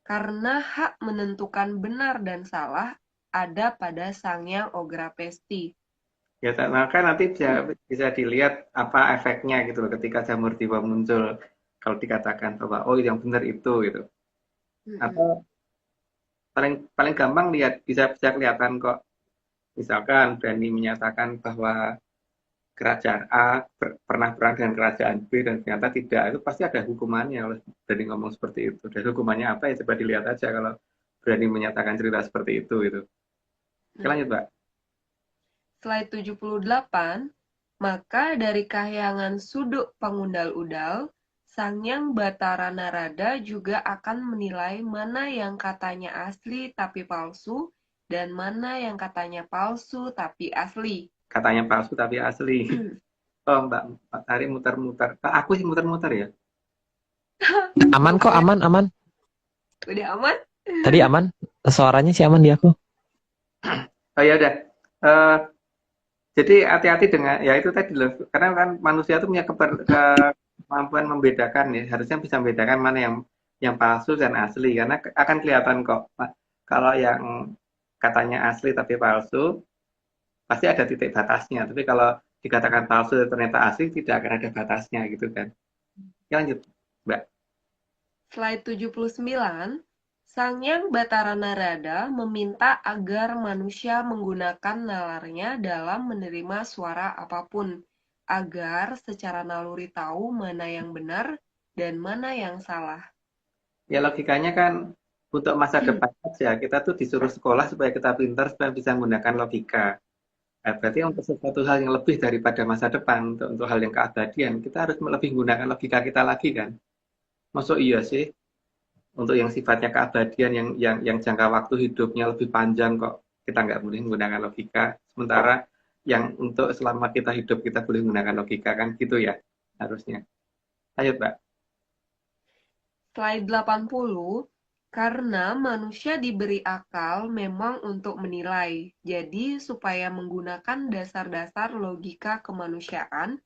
Karena hak menentukan benar dan salah ada pada Sang Yang Ograpesti. Ya, maka nanti bisa dilihat apa efeknya gitu loh ketika jamur tiba muncul. Kalau dikatakan bahwa oh yang benar itu gitu. Atau paling paling gampang lihat bisa kelihatan kok. Misalkan berani menyatakan bahwa kerajaan A pernah perang dengan kerajaan B dan ternyata tidak, itu pasti ada hukumannya kalau berani ngomong seperti itu. Dan hukumannya apa ya coba dilihat aja kalau berani menyatakan cerita seperti itu gitu. Oke, lanjut, Mbak. Slide 78, maka dari kahyangan suduk pengundal-udal, Sangyang Batara Narada juga akan menilai mana yang katanya asli tapi palsu, dan mana yang katanya palsu tapi asli. Katanya palsu tapi asli. Oh, Mbak Tari muter-muter. Aku sih muter-muter ya. Aman kok, aman. Udah aman? Tadi aman. Suaranya sih aman di aku. Oh ya udah. Jadi hati-hati dengan ya itu tadi loh. Karena kan manusia itu punya kemampuan membedakan ya. Harusnya bisa membedakan mana yang palsu dan asli. Karena akan kelihatan kok. Kalau yang katanya asli tapi palsu, pasti ada titik batasnya. Tapi kalau dikatakan palsu dan ternyata asli, tidak akan ada batasnya gitu kan. Ya, lanjut, Mbak. Slide 79, Sangyang Batara Narada meminta agar manusia menggunakan nalarnya dalam menerima suara apapun, agar secara naluri tahu mana yang benar dan mana yang salah. Ya logikanya kan untuk masa depan saja, kita tuh disuruh sekolah supaya kita pintar, supaya bisa menggunakan logika. Nah, berarti untuk sesuatu hal yang lebih daripada masa depan, untuk hal yang keabadian, kita harus lebih menggunakan logika kita lagi kan. Masuk iya sih, untuk yang sifatnya keabadian, yang jangka waktu hidupnya lebih panjang kok, kita nggak boleh menggunakan logika. Sementara yang untuk selama kita hidup, kita boleh menggunakan logika kan, gitu ya, harusnya. Ayo, Mbak. Slide 80, karena manusia diberi akal memang untuk menilai, jadi supaya menggunakan dasar-dasar logika kemanusiaan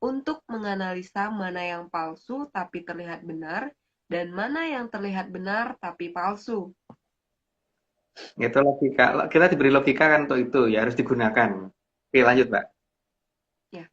untuk menganalisa mana yang palsu tapi terlihat benar, dan mana yang terlihat benar tapi palsu. Itu logika, kita diberi logika kan untuk itu, ya harus digunakan. Oke, lanjut, Mbak. Ya.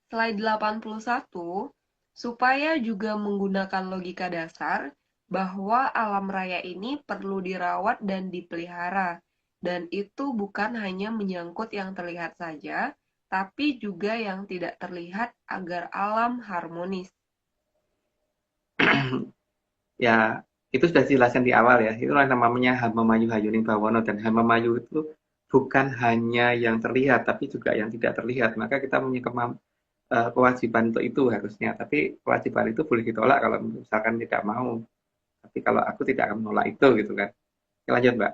Slide 81, supaya juga menggunakan logika dasar bahwa alam raya ini perlu dirawat dan dipelihara, dan itu bukan hanya menyangkut yang terlihat saja, tapi juga yang tidak terlihat agar alam harmonis. Ya, itu sudah dijelaskan di awal ya. Itulah namanya Hamamayu Hayuning Bawono, dan Hamamayu itu bukan hanya yang terlihat, tapi juga yang tidak terlihat. Maka kita punya kewajiban untuk itu harusnya. Tapi kewajiban itu boleh ditolak kalau misalkan tidak mau. Tapi kalau aku tidak akan menolak itu gitu kan. Oke, lanjut, Mbak.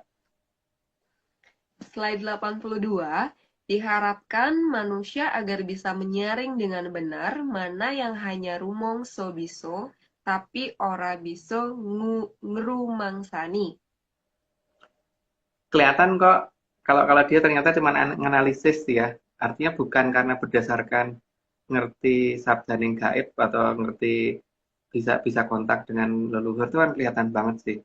Slide 82, diharapkan manusia agar bisa menyaring dengan benar mana yang hanya rumong so biso, tapi ora biso ngrumangsani. Kelihatan kok kalau dia ternyata cuma analisis ya. Artinya bukan karena berdasarkan ngerti sabdaning gaib atau ngerti bisa kontak dengan leluhur, itu kan kelihatan banget sih.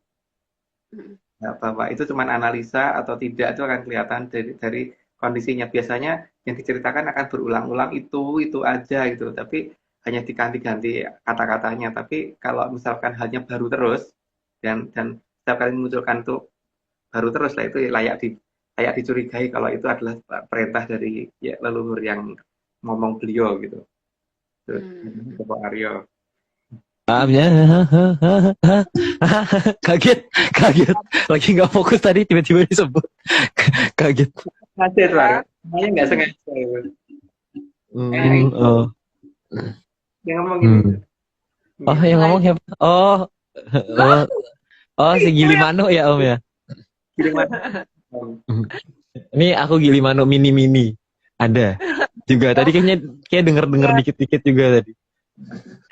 Ya, bahwa itu cuma analisa atau tidak itu akan kelihatan dari kondisinya. Biasanya yang diceritakan akan berulang-ulang itu aja gitu, tapi hanya diganti-ganti kata-katanya. Tapi kalau misalkan hanya baru terus dan setiap kali memunculkan tuh baru terus lah, itu layak dicurigai kalau itu adalah perintah dari ya, leluhur yang ngomong beliau gitu. Bapak Aryo. Kaget. Lagi nggak fokus tadi tiba-tiba disebut. Kaget. Ngajar lah, namanya nggak sengaja. Oh. Yang ngomong gini. Oh, yang ngomong siapa? Oh, si Gili Mano ya Om ya. Gili Mano. Ini aku Gili Mano mini ada juga tadi kayak denger dikit-dikit juga tadi.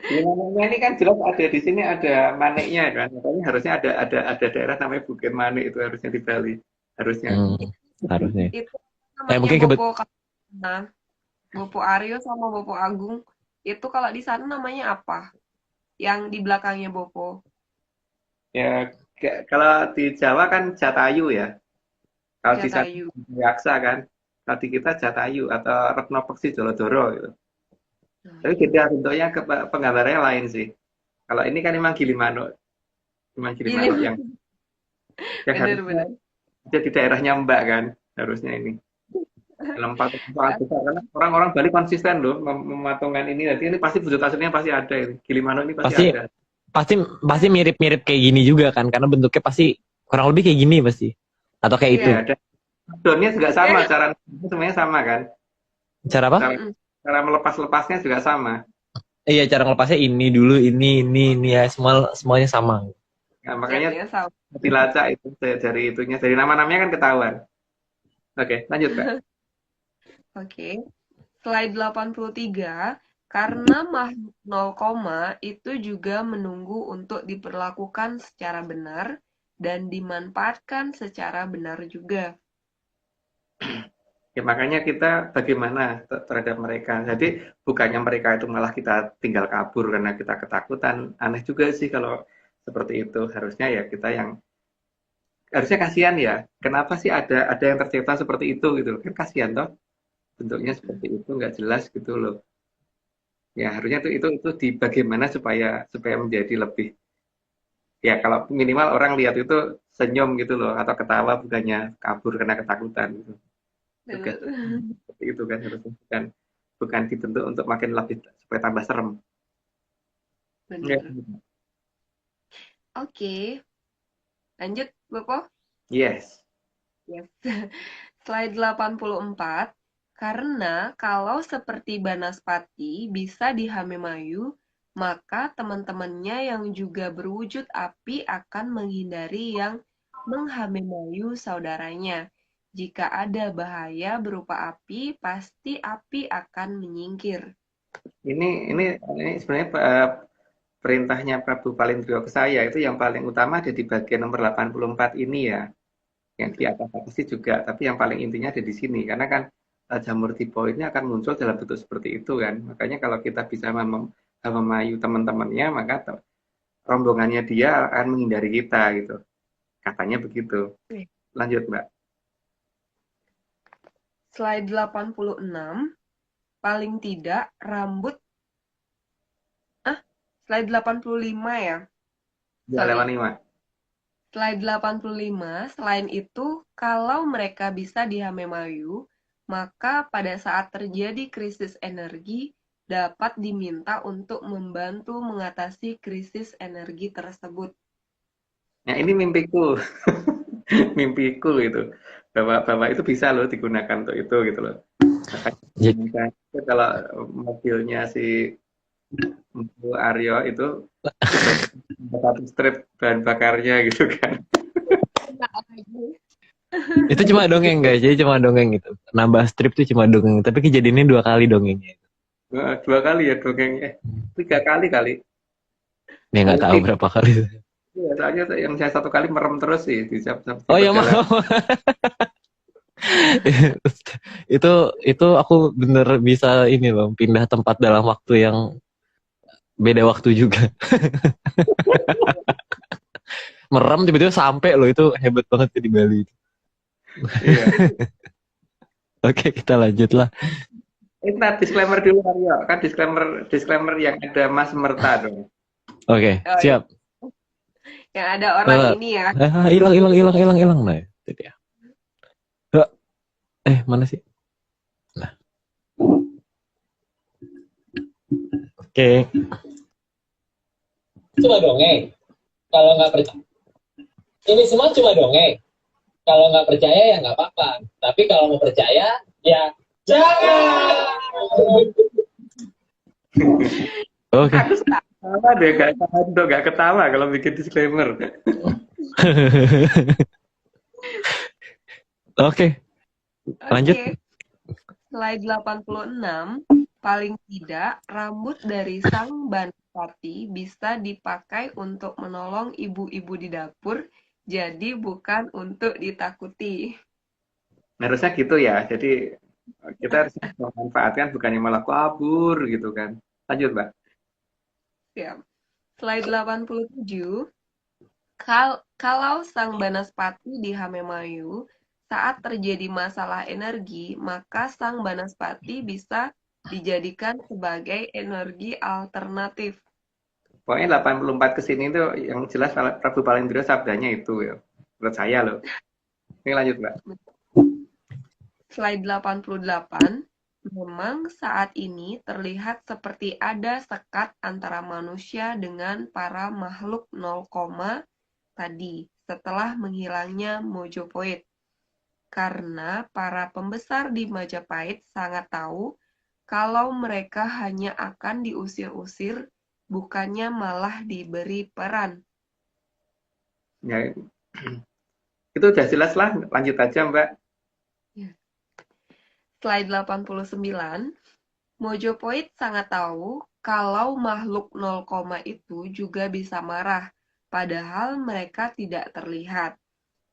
Gili Manonya ini kan jelas ada di sini, ada Maneknya kan. Makanya harusnya ada daerah namanya Bukit Manik, itu harusnya di Bali harusnya. harusnya. Itu namanya Mungkin Bopo Nah, Bopo Aryo sama Bopo Agung. Itu kalau di sana namanya apa? Yang di belakangnya Bopo. Ya, kalau di Jawa kan Jatayu ya. Kalau di sana Jatayu. Yaksa kan. Kalau di kita Jatayu atau Retno Peksi Jorodoro gitu. Nah, Tapi beda bentuknya, penggambarannya lain sih. Kalau ini kan memang Gilimanuk. Memang Gilimanuk yang harusnya bener-bener. ada di daerahnya Mbak kan. Harusnya ini. Dalam sangat besar. Karena orang-orang Bali konsisten loh mematungkan ini. Nanti ini pasti wujud aslinya pasti ada. Ini. Gilimanuk ini pasti pasti ada. pasti mirip-mirip kayak gini juga kan, karena bentuknya pasti kurang lebih kayak gini pasti. Atau kayak Iya. itu. Ya, ada. Daunnya juga sama. Cara semuanya sama kan. Cara apa? Cara melepas-lepasnya juga sama. Iya, cara ngelepasnya ini dulu, ini ya, semuanya sama. Nah, makanya Jatuhnya sama. dilacak itu dari itunya, dari nama-namanya kan ketahuan. Oke, lanjut Kak. Oke. Slide 83, karena makhluk 0, itu juga menunggu untuk diperlakukan secara benar dan dimanfaatkan secara benar juga. Ya, makanya kita bagaimana terhadap mereka. Jadi bukannya mereka itu malah kita tinggal kabur karena kita ketakutan. Aneh juga sih kalau seperti itu. Harusnya ya kita yang harusnya kasihan ya. Kenapa sih ada yang tercipta seperti itu gitu loh. Kan kasihan toh. Bentuknya seperti itu nggak jelas gitu loh. Ya harusnya itu di bagaimana supaya menjadi lebih, ya kalau minimal orang lihat itu senyum gitu loh atau ketawa bukannya kabur karena ketakutan gitu. Juga seperti itu kan harusnya bukan dibentuk untuk makin lebih supaya tambah serem. Ya. Benar. Oke. Lanjut, Bapak. Yes. Yes. Slide 84. Karena kalau seperti Banaspati bisa dihame-mayu, maka teman-temannya yang juga berwujud api akan menghindari yang menghame-mayu saudaranya. Jika ada bahaya berupa api, pasti api akan menyingkir. Ini sebenarnya perintahnya Prabu Palindro ke saya itu yang paling utama ada di bagian nomor 84 ini ya. Yang di atas sih juga, tapi yang paling intinya ada di sini karena kan jamur tipe ini akan muncul dalam bentuk seperti itu kan. Makanya kalau kita bisa memayu teman-temannya, maka rombongannya dia akan menghindari kita gitu. Katanya begitu. Lanjut, Mbak. Slide 86. Paling tidak rambut slide 85 ya. Ya, Sorry. lewat 5. Slide 85, selain itu, kalau mereka bisa dihame-mayu, maka pada saat terjadi krisis energi, dapat diminta untuk membantu mengatasi krisis energi tersebut. Nah, ini mimpiku. Mimpiku itu. Bahwa itu bisa loh digunakan untuk itu gitu loh. Makanya kalau mobilnya si Mbak Aryo itu satu strip bahan bakarnya gitu kan. Itu cuma dongeng guys, jadi cuma dongeng gitu. Nambah strip tuh cuma dongeng, tapi kejadiannya 2 kali dongengnya. 2 kali ya dongengnya. 3 kali kali. Ya nggak tahu berapa kali. Ya, soalnya yang saya 1 kali merem terus sih di Oh ya maaf. itu aku bener bisa ini loh, pindah tempat dalam waktu yang beda waktu juga. Merem tiba-tiba sampai loh, itu hebat banget di Bali. Iya. Oke, kita lanjut lah. Kita disclaimer dulu Aryo, kan disclaimer yang ada Mas Merta dong. Oke, siap. Yang ada orang ini ya. Hilang. Nah, itu dia. Mana sih? Nah. Oke. Cuma dongeng. Kalau nggak percaya, ini semua cuma dongeng. Kalau nggak percaya ya nggak apa-apa. Tapi kalau mau percaya, ya jangan. Oke. Aku ketawa deh, gak ketawa kalau bikin disclaimer. Oke. Lanjut. Slide 86, paling tidak rambut dari sang Banaspati bisa dipakai untuk menolong ibu-ibu di dapur, jadi bukan untuk ditakuti. Harusnya gitu ya. Jadi kita harus memanfaatkan bukannya malah kabur gitu kan. Lanjut, Mbak. Ya. Slide 87. Kalau Sang Banaspati di Hamemayu, saat terjadi masalah energi, maka Sang Banaspati bisa dijadikan sebagai energi alternatif. Pokoknya 84 ke sini tuh yang jelas Prabu Palindro sabdanya itu ya. Menurut saya loh. Ini lanjut, Mbak. Slide 88. Memang saat ini terlihat seperti ada sekat antara manusia dengan para makhluk 0, tadi setelah menghilangnya Mojopahit. Karena para pembesar di Majapahit sangat tahu kalau mereka hanya akan diusir-usir, bukannya malah diberi peran. Ya, itu udah jelas lah. Lanjut aja, Mbak. Slide 89. Mojopahit sangat tahu kalau makhluk 0, itu juga bisa marah, padahal mereka tidak terlihat.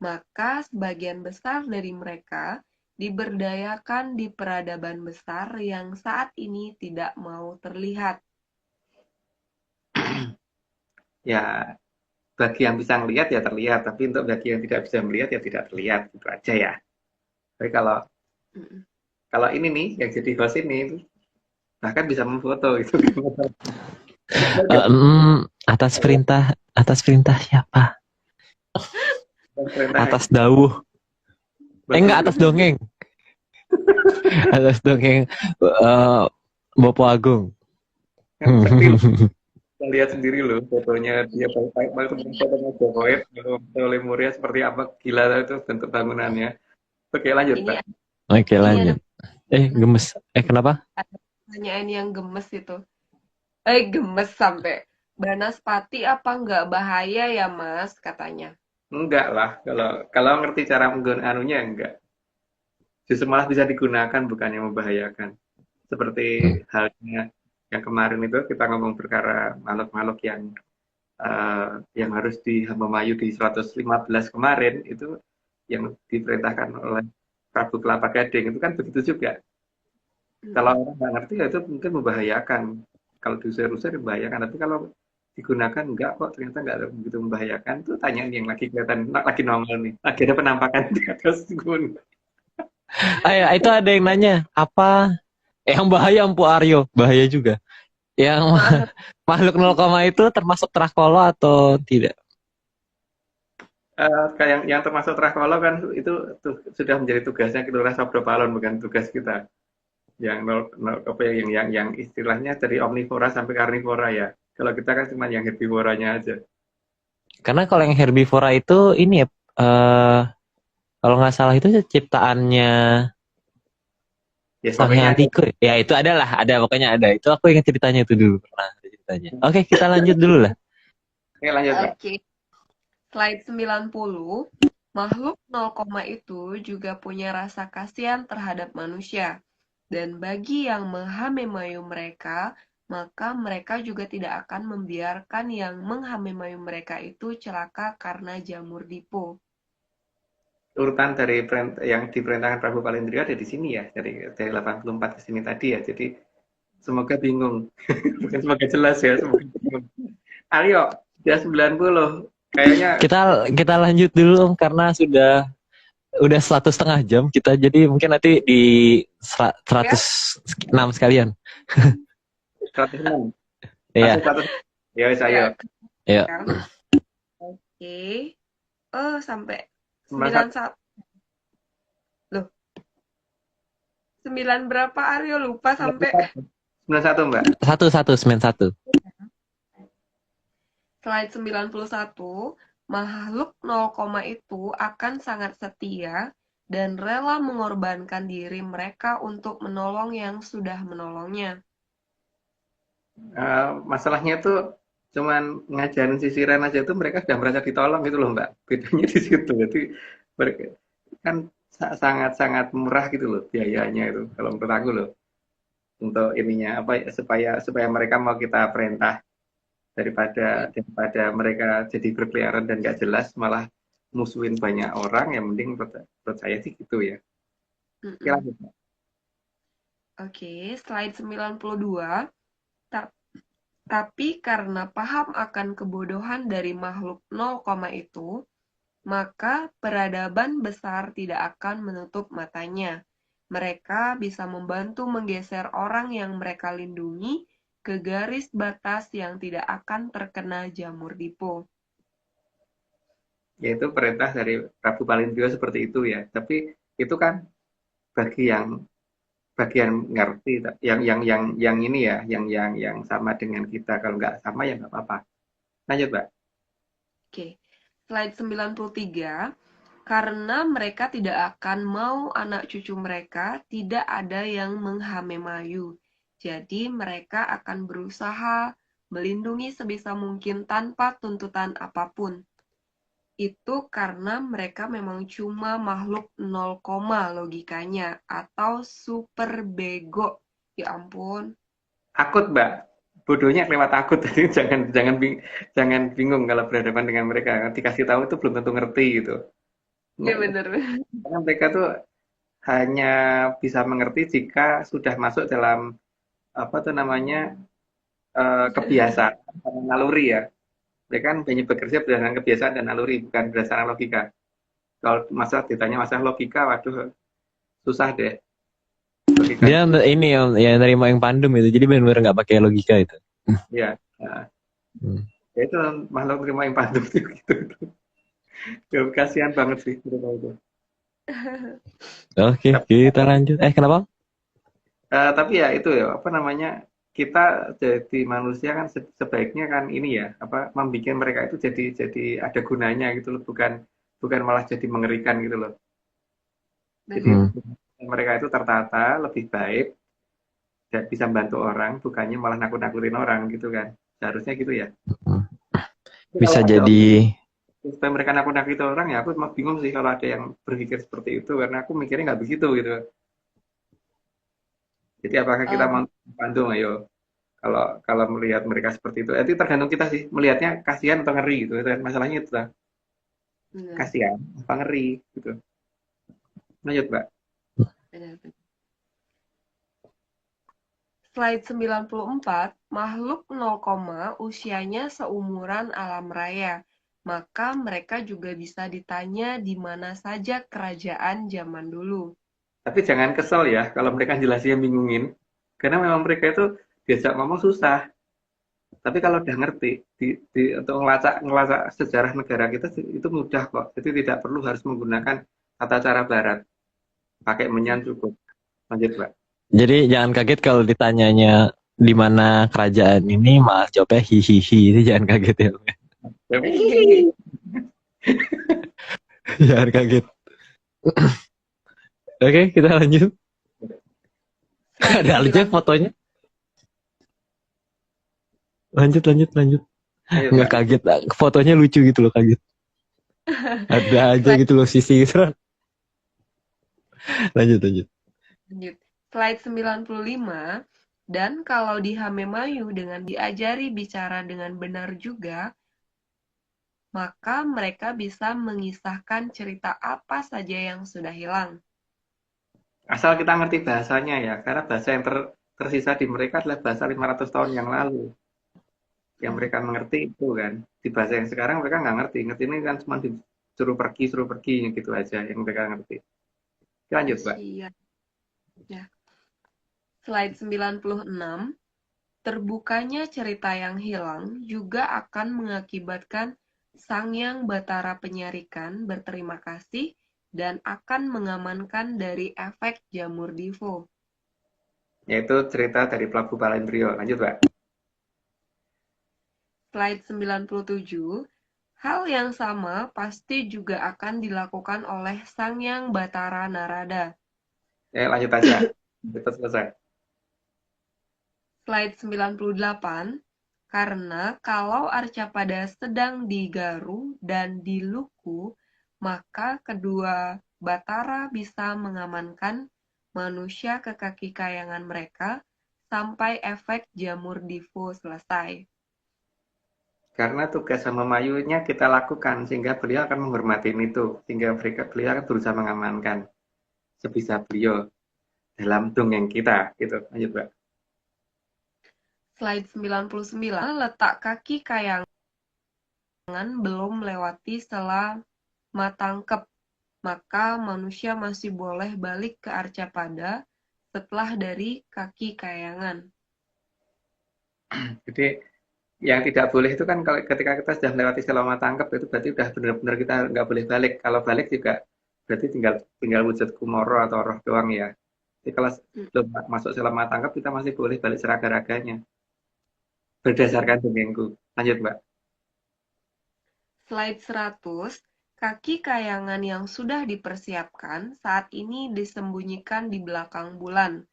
Maka sebagian besar dari mereka diberdayakan di peradaban besar yang saat ini tidak mau terlihat. Ya, bagi yang bisa melihat ya terlihat, tapi untuk bagi yang tidak bisa melihat ya tidak terlihat, gitu aja ya. Tapi kalau ini nih yang jadi host ini bahkan bisa memfoto itu. Atas perintah siapa? Atas dawuh. Enggak, atas dongeng. Atas dongeng Bopo Agung. Kita lihat sendiri loh fotonya dia fotonya Jokowi oleh Muria seperti apa, gila itu bentuk bangunannya. Oke, lanjut, Pak. Oke, lanjut. Gemes. Kenapa? Pertanyaan yang gemes itu. Gemes sampai Banaspati apa enggak bahaya ya, Mas, katanya. Enggak lah, kalau ngerti cara menggunakan anunya enggak. Justru malah bisa digunakan bukannya membahayakan. Seperti halnya yang kemarin itu kita ngomong perkara makhluk-makhluk yang harus Hamemayu di 115 kemarin itu yang diperintahkan oleh Prabu Kelapa Gading itu kan begitu juga. Kalau orang nggak ngerti ya itu mungkin membahayakan. Kalau diusir-usir membahayakan, tapi kalau digunakan enggak kok, ternyata enggak begitu membahayakan. Itu tanyaan yang lagi kelihatan lagi nongol nih, lagi ada penampakan di atas gunung. Itu ada yang nanya apa yang bahaya Empu Aryo, bahaya juga. Yang makhluk 0, itu termasuk Trakolo atau tidak? Yang termasuk Trakolo kan itu sudah menjadi tugasnya Kilurah Sabdopalon, bukan tugas kita. Yang istilahnya dari omnivora sampai karnivora ya. Kalau kita kan cuma yang herbivoranya aja. Karena kalau yang herbivora itu ini ya, kalau nggak salah itu ciptaannya ya, Sang Hyang Tiku. Ya itu ada pokoknya ada. Itu aku ingat ceritanya itu dulu pernah ceritanya. Oke, kita lanjut dulu lah. Oke, lanjut, Pak. Slide 90. Makhluk 0, itu juga punya rasa kasihan terhadap manusia. Dan bagi yang menghamemayu mereka, maka mereka juga tidak akan membiarkan yang menghamemayu mereka itu celaka karena jamur dipo. Urutan dari yang diperintahkan Prabu Palindro ada di sini ya, dari 84 ke sini tadi ya. Jadi semoga bingung. Bukan semoga jelas ya, semoga bingung. Aryo, dia 90. Kayaknya kita lanjut dulu karena udah 1,5 jam kita, jadi mungkin nanti di 106 sekalian. 106. Iya. Ya, saya. Ya. Oke. Sampai 91. Loh. 9 berapa Aryo, lupa sampai 91, Mbak. 1. Slide 91. Makhluk 0, itu akan sangat setia dan rela mengorbankan diri mereka untuk menolong yang sudah menolongnya. Masalahnya tuh cuman ngajarin sisiran aja tuh mereka sudah merasa ditolong gitu loh, Mbak. Bedanya di situ. Jadi mereka kan sangat-sangat murah gitu loh biayanya itu kalau menurut aku loh. Untuk ininya supaya mereka mau kita perintah daripada mereka jadi berkeliaran dan nggak jelas malah musuhin banyak orang, yang mending menurut saya sih gitu ya. Oke, Mm-mm. lanjut. Oke, slide 92. Ta- Tapi karena paham akan kebodohan dari makhluk 0, itu, maka peradaban besar tidak akan menutup matanya. Mereka bisa membantu menggeser orang yang mereka lindungi ke garis batas yang tidak akan terkena jamur dipo. Yaitu perintah dari Prabu Palindrio seperti itu ya. Tapi itu kan bagi yang bagian ngerti, yang ini ya, yang sama dengan kita. Kalau nggak sama ya nggak apa-apa. Lanjut, Mbak. Oke, slide 93. Karena mereka tidak akan mau anak cucu mereka tidak ada yang menghamemayu. Jadi mereka akan berusaha melindungi sebisa mungkin tanpa tuntutan apapun. Itu karena mereka memang cuma makhluk 0, logikanya atau super bego. Ya ampun. Takut, Mbak. Bodohnya lewat takut. Jadi jangan bingung kalau berhadapan dengan mereka. Dikasih tahu itu belum tentu ngerti gitu. Ya bener. Karena mereka tuh hanya bisa mengerti jika sudah masuk dalam apa tuh namanya kebiasaan atau naluri ya. Mereka kan banyak bekerja berdasarkan kebiasaan dan naluri, bukan berdasarkan logika. Kalau masalah ditanya masalah logika, waduh susah deh. Logika Dia ini yang nerima yang pandem itu. Jadi benar-benar nggak pakai logika itu. ya, nah, Hmm. ya itu makhluk terima yang patuh gitu. Ya, kasihan banget sih mereka itu. Oke, Tapi, kita lanjut. Kenapa? tapi ya itu ya apa namanya kita jadi manusia kan sebaiknya kan ini ya apa membuat mereka itu jadi ada gunanya gitu loh, bukan bukan malah jadi mengerikan gitu loh. Jadi Bener. Hmm. mereka itu tertata lebih baik dan bisa membantu orang, bukannya malah nakut-nakutin orang gitu kan. Seharusnya gitu ya. Tapi kalau Bisa ada jadi. supaya mereka nakut-nakutin orang ya aku cuma bingung sih kalau ada yang berpikir seperti itu karena aku mikirnya nggak begitu gitu. Jadi apakah kita Um, mau Bandung ayo kalau kalau melihat mereka seperti itu, itu tergantung kita sih melihatnya kasihan atau ngeri gitu. Itu kan masalahnya itu lah bener, kasihan apa ngeri gitu. Lanjut Mbak. bener. Slide 94, makhluk 0, usianya seumuran alam raya. Maka mereka juga bisa ditanya di mana saja kerajaan zaman dulu. Tapi jangan kesel ya kalau mereka jelasinnya bingungin, karena memang mereka itu diajak ngomong susah. Tapi kalau udah ngerti untuk ngelacak sejarah negara kita itu mudah kok. Jadi tidak perlu harus menggunakan tata cara barat, pakai menyan cukup. Lanjut Mbak. Jadi jangan kaget kalau ditanyanya di mana kerajaan ini, malah jawabnya hihihi. Itu jangan kaget ya. Jangan kaget. Oke, kita lanjut. Slide Ada aja 90. fotonya. Lanjut. Lanjut Nggak Mbak. kaget. Fotonya lucu gitu loh, kaget. Ada aja Slide, gitu loh sisi gitu. Lanjut. lanjut. Slide 95. Dan kalau di Hamemayu dengan diajari bicara dengan benar juga, maka mereka bisa mengisahkan cerita apa saja yang sudah hilang. Asal kita ngerti bahasanya ya, karena bahasa yang tersisa di mereka adalah bahasa 500 tahun yang lalu. Yang Hmm, mereka mengerti itu kan. Di bahasa yang sekarang mereka nggak ngerti. Ngerti ini kan cuma suruh pergi gitu aja yang mereka ngerti. Lanjut, Mbak. Siap. Ya. Slide 96. Terbukanya cerita yang hilang juga akan mengakibatkan Sang Yang Batara Penyarikan berterima kasih dan akan mengamankan dari efek jamur divo. Yaitu cerita dari Prabu Palindrio. Lanjut, Mbak. Slide 97. Hal yang sama pasti juga akan dilakukan oleh Sang Yang Batara Narada. Lanjut aja. Kita selesai. Slide 98. Karena kalau Arcapada sedang digaru dan diluku, maka kedua Batara bisa mengamankan manusia ke kaki kayangan mereka sampai efek jamur divo selesai. Karena tugas sama Mayunya kita lakukan sehingga beliau akan menghormati itu, sehingga beliau akan berusaha mengamankan. sebisa beliau dalam dongeng kita gitu. Lanjut, Mbak. Slide 99, letak kaki kayangan belum melewati selama tangkep, maka manusia masih boleh balik ke Arcapada setelah dari kaki kayangan. Jadi yang tidak boleh itu kan kalau ketika kita sudah melewati selama tangkep itu berarti udah benar-benar kita nggak boleh balik. Kalau balik juga berarti tinggal wujud kumoro atau roh doang ya. Jadi kalau belum masuk selama tangkep kita masih boleh balik seraga-raganya berdasarkan dongengku. Lanjut, Mbak. Slide 100, kaki kayangan yang sudah dipersiapkan saat ini disembunyikan di belakang bulan.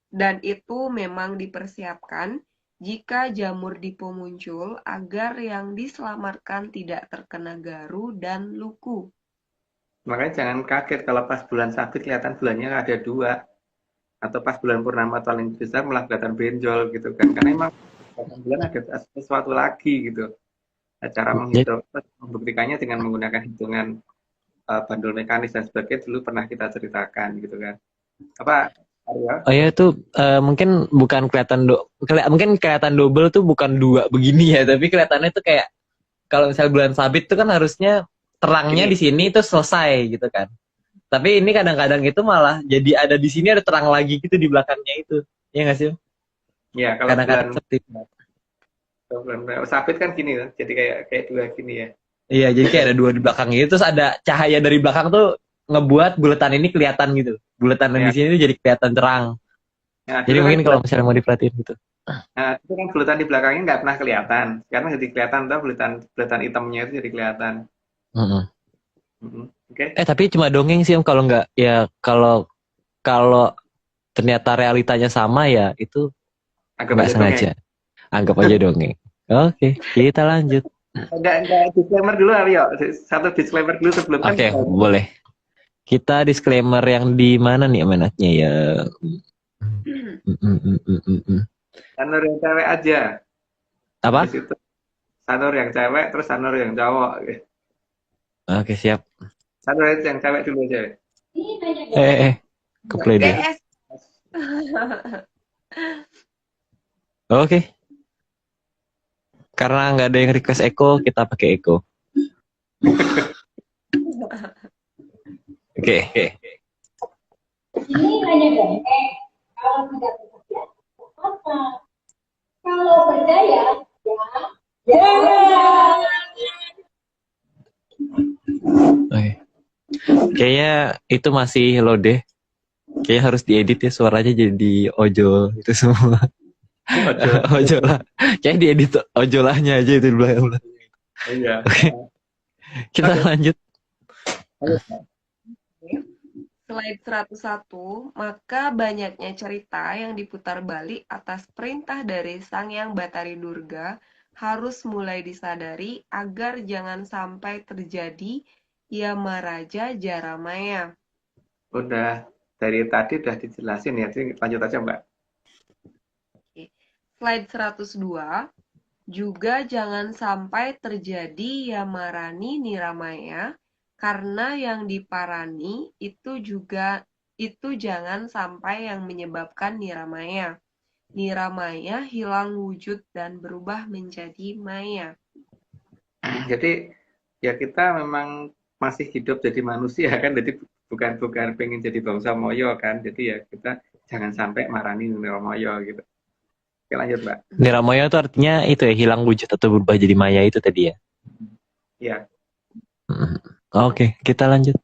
Dan itu memang dipersiapkan jika jamur dipo muncul agar yang diselamatkan tidak terkena garu dan luku. Makanya jangan kaget kalau pas bulan sabit kelihatan bulannya ada 2. Atau pas bulan purnama paling besar malah kelihatan benjol gitu kan. Karena emang bulan ada sesuatu lagi gitu. Cara menghitung, membuktikannya dengan menggunakan hitungan bandul mekanis dan sebagainya dulu pernah kita ceritakan gitu kan. Apa, Arya? Oh ya itu mungkin bukan mungkin kelihatan double tuh bukan 2 begini ya, tapi kelihatannya tuh kayak kalau misalnya bulan sabit tuh kan harusnya terangnya di sini itu selesai gitu kan. Tapi ini kadang-kadang itu malah jadi ada di sini ada terang lagi gitu di belakangnya itu. Iya nggak sih? Ya, kalau Kadang-kadang bulan seperti itu. sabit kan gini kan, jadi kayak 2 gini ya. Iya, jadi kayak ada 2 di belakang gitu, terus ada cahaya dari belakang tuh ngebuat bulatan ini kelihatan gitu. Bulatan yang Ya. di sini tuh jadi kelihatan terang. Nah, Jadi dulu mungkin kan kalau misalnya mau diperhatiin gitu. Nah, itu kan bulatan di belakangnya nggak pernah kelihatan. Sekarang jadi kelihatan, tuh bulatan hitamnya itu jadi kelihatan. Oke. Tapi cuma dongeng sih Om, kalau nggak ya kalau ternyata realitanya sama ya itu Anggap nggak aja sengaja. dongeng. Anggap aja dongeng. Oke, kita lanjut. Enggak disclaimer dulu, Aryo. Satu disclaimer dulu sebelum kan. Oke, boleh. Kita disclaimer yang di mana nih menatnya ya? Sanur yang cewek aja. Apa? Di situ sanur yang cewek, terus sanur yang cowok. Oke, siap. Sanur yang cewek dulu aja. Keplay dulu. GS. Oke. Karena nggak ada yang request Eko, kita pakai Eko. Oke. Ini hanya dongeng. Kalau tidak percaya, apa? Kalau percaya, ya. Oke. Kayaknya itu masih loaded. Kayaknya harus diedit ya suaranya jadi ojol itu semua. Ojol lah. Kayaknya diedit ojolahnya aja itu di belakang. Iya. Oke. Kita lanjut. Slide 101, maka banyaknya cerita yang diputar balik atas perintah dari Sang Yang Batari Durga harus mulai disadari agar jangan sampai terjadi Yamaraja Jaramaya. Udah dari tadi udah dijelasin ya, jadi lanjut aja Mbak. Slide 102, juga jangan sampai terjadi Yamarani Niramaya, karena yang diparani itu jangan sampai yang menyebabkan Niramaya. Niramaya hilang wujud dan berubah menjadi maya. Jadi ya kita memang masih hidup jadi manusia kan, jadi bukan pengen jadi bangsa moyo kan, jadi ya kita jangan sampai marani Niramaya gitu. Oke, lanjut Mbak. Niramaya itu artinya itu ya hilang wujud atau berubah jadi maya itu tadi ya. Iya. Oke, kita lanjut.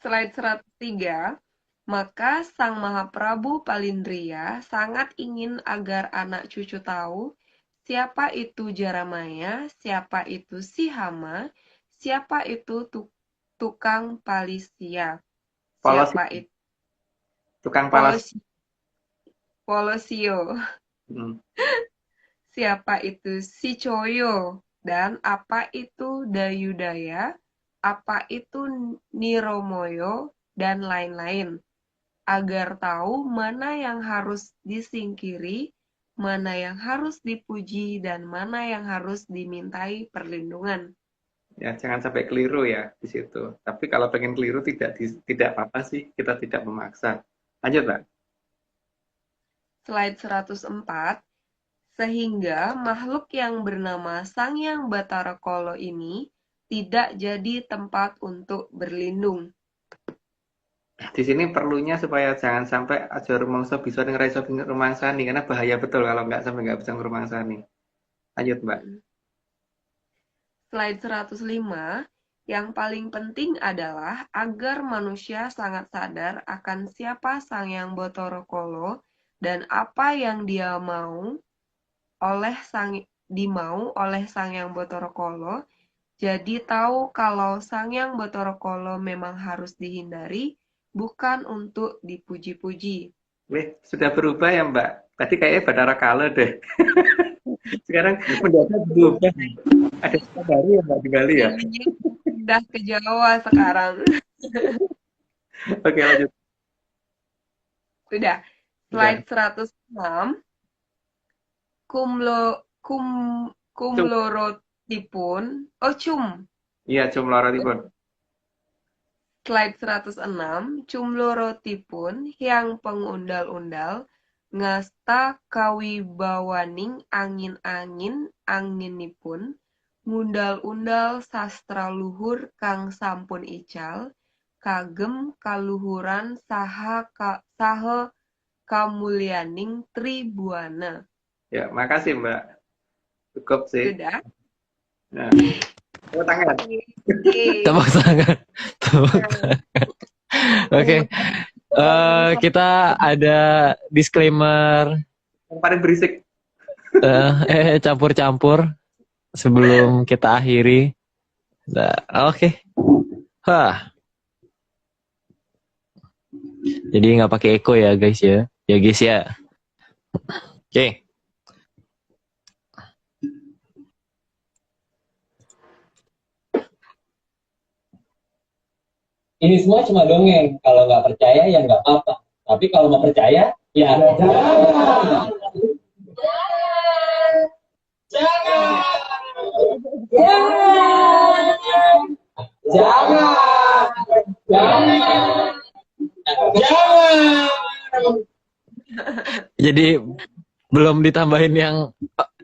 Slide 103. Maka Sang Mahaprabu Palindriya sangat ingin agar anak cucu tahu siapa itu Jaramaya, siapa itu Sihama, siapa itu tukang Palisia, siapa itu tukang palas. Polosio, siapa itu Sicoyo, dan apa itu Dayudaya, apa itu Niromoyo, dan lain-lain, agar tahu mana yang harus disingkiri, mana yang harus dipuji, dan mana yang harus dimintai perlindungan. Ya, jangan sampai keliru ya di situ. Tapi kalau pengen keliru tidak apa-apa sih, kita tidak memaksa. Lanjut, Mbak. Slide 104. Sehingga makhluk yang bernama Sangyang Bathara Kala ini tidak jadi tempat untuk berlindung. Di sini perlunya supaya jangan sampai aja rumangsa bisa ngeraiso rumangsani, karena bahaya betul kalau nggak bisa ngerumangsani. Lanjut, Mbak. Slide 105. Yang paling penting adalah agar manusia sangat sadar akan siapa Sangyang Bathara Kala dan apa yang dia dimau oleh Sangyang Bathara Kala. Jadi tahu kalau Sangyang Bathara Kala memang harus dihindari, bukan untuk dipuji-puji. Sudah berubah ya, Mbak? Tadi kayaknya Bathara Kala deh. Sekarang mendadak berubah. Ada cerita baru ya, Mbak, di Bali ya? Pindah ke Jawa sekarang. Oke, lanjut. Sudah. Slide 106. Kumlorotipun. Oh, cum. Iya, cum lorotipun. Slide 106. Cumlorotipun yang pengundal-undal ngasta kawibawaning angin-angin anginipun ngundal-undal sastra luhur kang sampun ical kagem kaluhuran saha kamulyaning Tribuana. Ya, makasih, Mbak. Cukup sih. Sudah. Nah, tepuk tangan. Tepuk tangan. Tepuk tangan. Oke. Kita ada disclaimer Yang paling berisik. campur-campur sebelum kita akhiri. Oke. Jadi nggak pakai echo ya guys ya. Ya guys ya. Oke. Ini semua cuma dongeng. Kalau nggak percaya ya nggak apa-apa. Tapi kalau mau percaya ya jangan. Jangan. Jangan. Jangan. Jangan. Jangan. Jadi belum ditambahin yang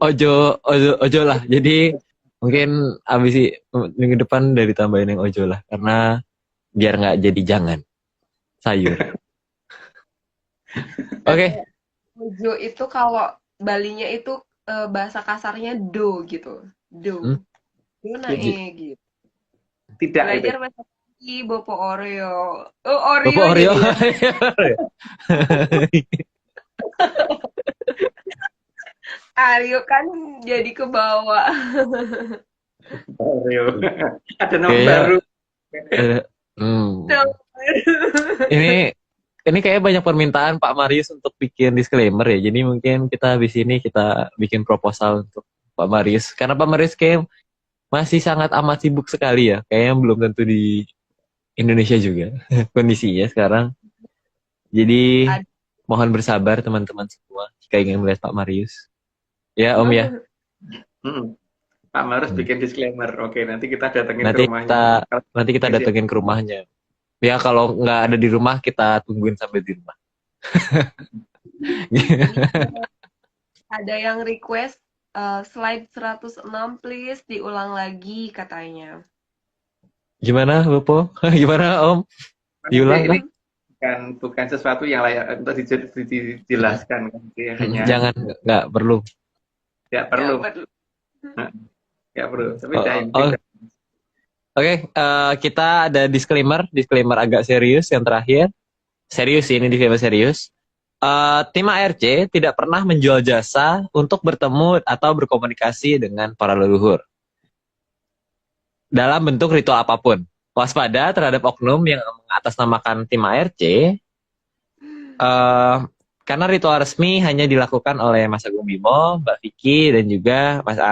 ojo lah. Jadi mungkin abis minggu depan dari tambahin yang ojo lah, karena biar nggak jadi jangan sayur. Oke. Ojo itu kalau Balinya itu bahasa kasarnya do gitu. Do. Do naik gitu. Tidak. Belajar bahasa Bali, Bopo Oreo. Oh, Oreo. Bopo Oreo. Aryo kan jadi ke bawah. Oreo. Ada nama baru. Ini kayak banyak permintaan Pak Marius untuk bikin disclaimer ya. Jadi mungkin kita habis ini kita bikin proposal untuk Pak Marius. Karena Pak Marius kayak masih sangat amat sibuk sekali ya. Kayaknya belum tentu di Indonesia juga kondisinya sekarang. Jadi mohon bersabar teman-teman semua jika ingin melihat Pak Marius. Ya Om ya. Pak Marius bikin disclaimer. Oke, nanti kita datengin ke rumahnya. Nanti kita datengin ke rumahnya. Ya kalau nggak ada di rumah kita tungguin sampai di rumah. Ada yang request slide 106 please diulang lagi katanya. Gimana Bopo? Gimana Om? Diulang kan? Bukan sesuatu yang layak untuk dijelaskan. Hanya jangan, nggak perlu. Ya perlu. Ya perlu. Tapi Oke, kita ada disclaimer agak serius yang terakhir. Serius ini disclaimer serius. Tim ARC tidak pernah menjual jasa untuk bertemu atau berkomunikasi dengan para leluhur dalam bentuk ritual apapun. Waspada terhadap oknum yang mengatasnamakan tim ARC, karena ritual resmi hanya dilakukan oleh Mas Agung Bimo, Mbak Vicky, dan juga Mas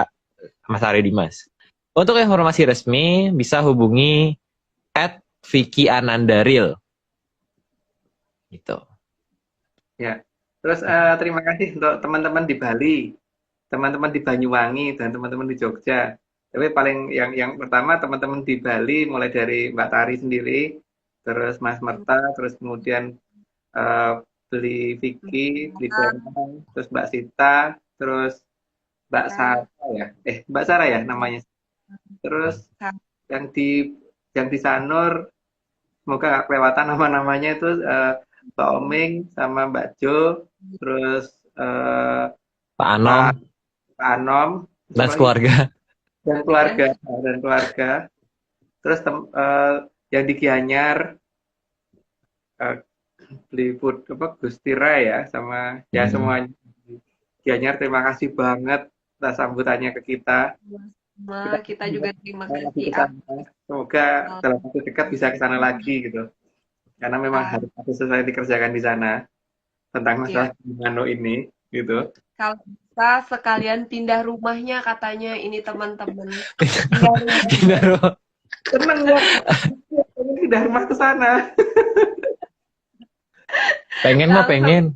Ari Dimas. Untuk informasi resmi bisa hubungi @VickyAnandaril. Gitu. Ya. Terus terima kasih untuk teman-teman di Bali, teman-teman di Banyuwangi, dan teman-teman di Jogja. Tapi paling yang pertama teman-teman di Bali mulai dari Mbak Tari sendiri, terus Mas Merta, terus kemudian eh, beli Vicky, beli Bernang, terus Mbak Sita, terus Mbak Sarah ya, Mbak Sarah ya namanya. Terus yang di Sanur, semoga nggak kelewatan nama-namanya itu Mbak Oming sama Mbak Jo, terus Pak Anom Pak Anom, dan keluarga. dan keluarga. Terus yang di Gianyar eh, beli food apa Gustira ya sama ya semuanya. Gianyar terima kasih banget atas sambutannya ke kita. Kita juga terima kasih. Semoga dalam waktu dekat bisa ke sana lagi gitu. Karena memang harus ada sesuatu yang dikerjakan di sana tentang masalah nano ini gitu. Kalau bisa sekalian pindah rumahnya katanya ini teman-teman. Pindah rumah. Seneng ya. Pindah rumah ke sana. Pengen.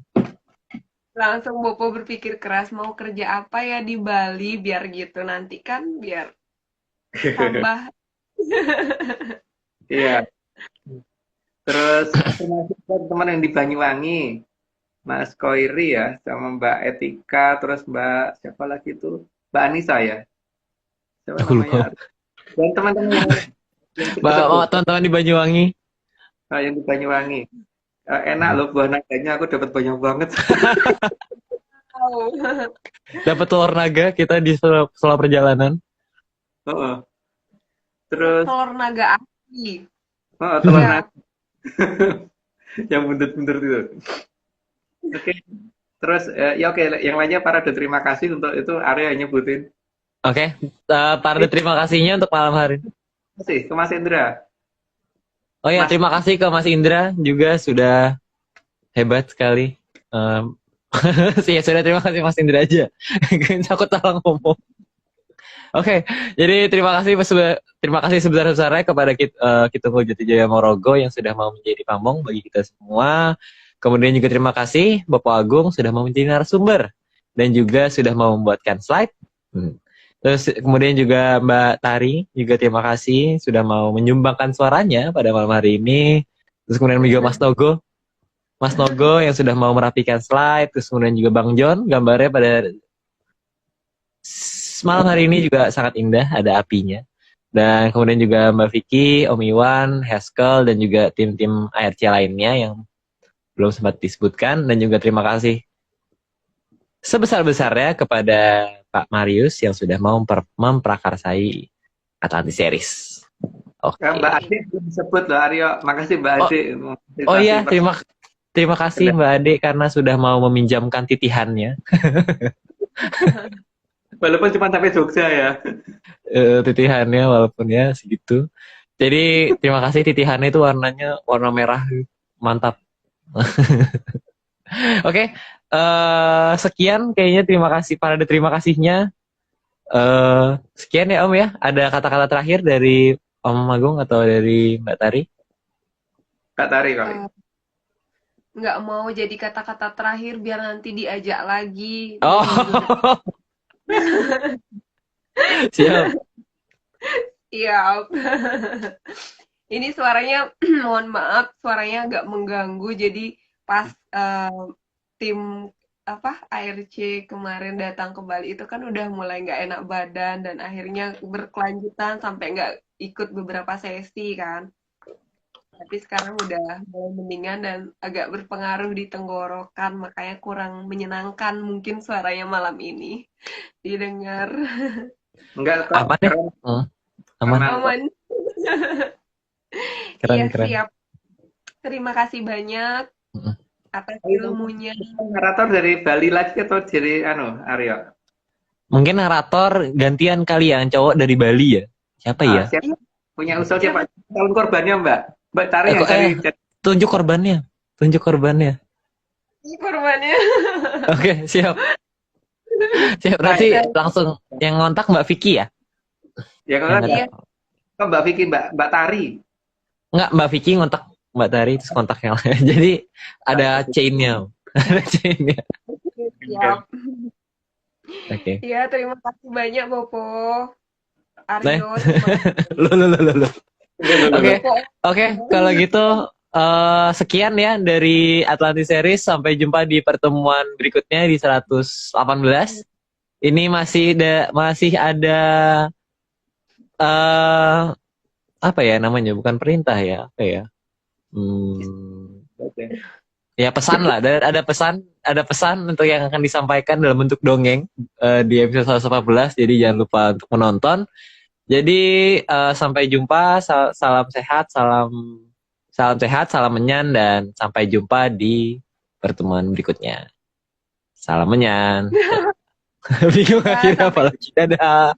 Langsung Bopo berpikir keras mau kerja apa ya di Bali biar gitu nanti kan biar tambah. Iya. Terus teman-teman yang di Banyuwangi, Mas Koiri ya, sama Mbak Etika, terus Mbak siapa lagi tuh, Mbak Anissa ya, siapa namanya? Dan teman-teman yang teman-teman di Banyuwangi. Yang di Banyuwangi. Enak loh buah naganya, aku dapat banyak banget. Dapat telur naga kita di selama perjalanan. Terus telur naga asli. Telur naga. Yang buntut-buntut itu. Oke. Terus ya oke, yang lainnya para terima kasih untuk itu Arya nyebutin. Oke. Para terima kasihnya untuk malam hari. Terima kasih ke Mas Indra. Oh ya, terima kasih ke Mas Indra juga sudah hebat sekali. Ya sudah, terima kasih Mas Indra aja. Aku salah ngomong. Oke, jadi terima kasih sebesar-besarnya kepada Kitunggu Jatijaya Morogo yang sudah mau menjadi pamong bagi kita semua. Kemudian juga terima kasih Bapak Agung sudah mau menjadi narasumber dan juga sudah mau membuatkan slide. Terus kemudian juga Mbak Tari juga terima kasih sudah mau menyumbangkan suaranya pada malam hari ini. Terus kemudian juga Mas Nogo yang sudah mau merapikan slide. Terus kemudian juga Bang John gambarnya pada malam hari ini juga sangat indah, ada apinya. Dan kemudian juga Mbak Vicky, Om Iwan, Haskell, dan juga tim-tim ARC lainnya yang belum sempat disebutkan. Dan juga terima kasih sebesar-besarnya kepada Pak Marius yang sudah mau memprakarsai Atlantis Series. Oke. Mbak Ade belum disebut loh Aryo. Makasih Mbak Ade. Oh iya, terima kasih Mbak Ade karena sudah mau meminjamkan titihannya. Walaupun cuma sampai Jogja ya. Titihannya walaupun ya segitu. Jadi terima kasih titihannya itu warna merah. Mantap. Oke. Sekian kayaknya terima kasihnya. Sekian ya Om ya. Ada kata-kata terakhir dari Om Agung atau dari Mbak Tari? Mbak Tari kali. Nggak mau jadi kata-kata terakhir biar nanti diajak lagi. Oh. Siap. Siap. Ini suaranya, mohon maaf, suaranya agak mengganggu. Jadi pas tim ARC kemarin datang ke Bali itu kan udah mulai nggak enak badan dan akhirnya berkelanjutan sampai nggak ikut beberapa sesi kan. Tapi sekarang udah mulai mendingan dan agak berpengaruh di tenggorokan, makanya kurang menyenangkan mungkin suaranya malam ini didengar. Enggak, apa deh? Aman. Keren. Siap. Terima kasih banyak atas ilmunya. Narator dari Bali lagi atau dari Aryo? Mungkin narator gantian kali ya, cowok dari Bali ya. Siapa ya? Punya usul siapa? Calon korbannya Mbak Tari yang tunjuk korbannya. Korbannya. Oke, siap. Nanti langsung yang ngontak Mbak Vicky ya? Ya kan? Kok Mbak Vicky, Mbak Tari? Enggak, Mbak Vicky ngontak Mbak Tari terus kontak yang lain. Jadi ada chain-nya. Siap. Oke. Iya, terima kasih banyak Bopo. Aryo sama Lo. Oke, Pokoknya oke. Kalau gitu sekian ya dari Atlantis Series. Sampai jumpa di pertemuan berikutnya di 118. Ini masih ada eh apa ya namanya? Bukan perintah ya, apa ya? Ya pesan lah. Ada pesan untuk yang akan disampaikan dalam bentuk dongeng di episode 114. Jadi jangan lupa untuk menonton. Jadi sampai jumpa, salam sehat, salam sehat, salam menyan, dan sampai jumpa di pertemuan berikutnya. Salam menyan. Bingung akhirnya sampai apalagi. Dadah.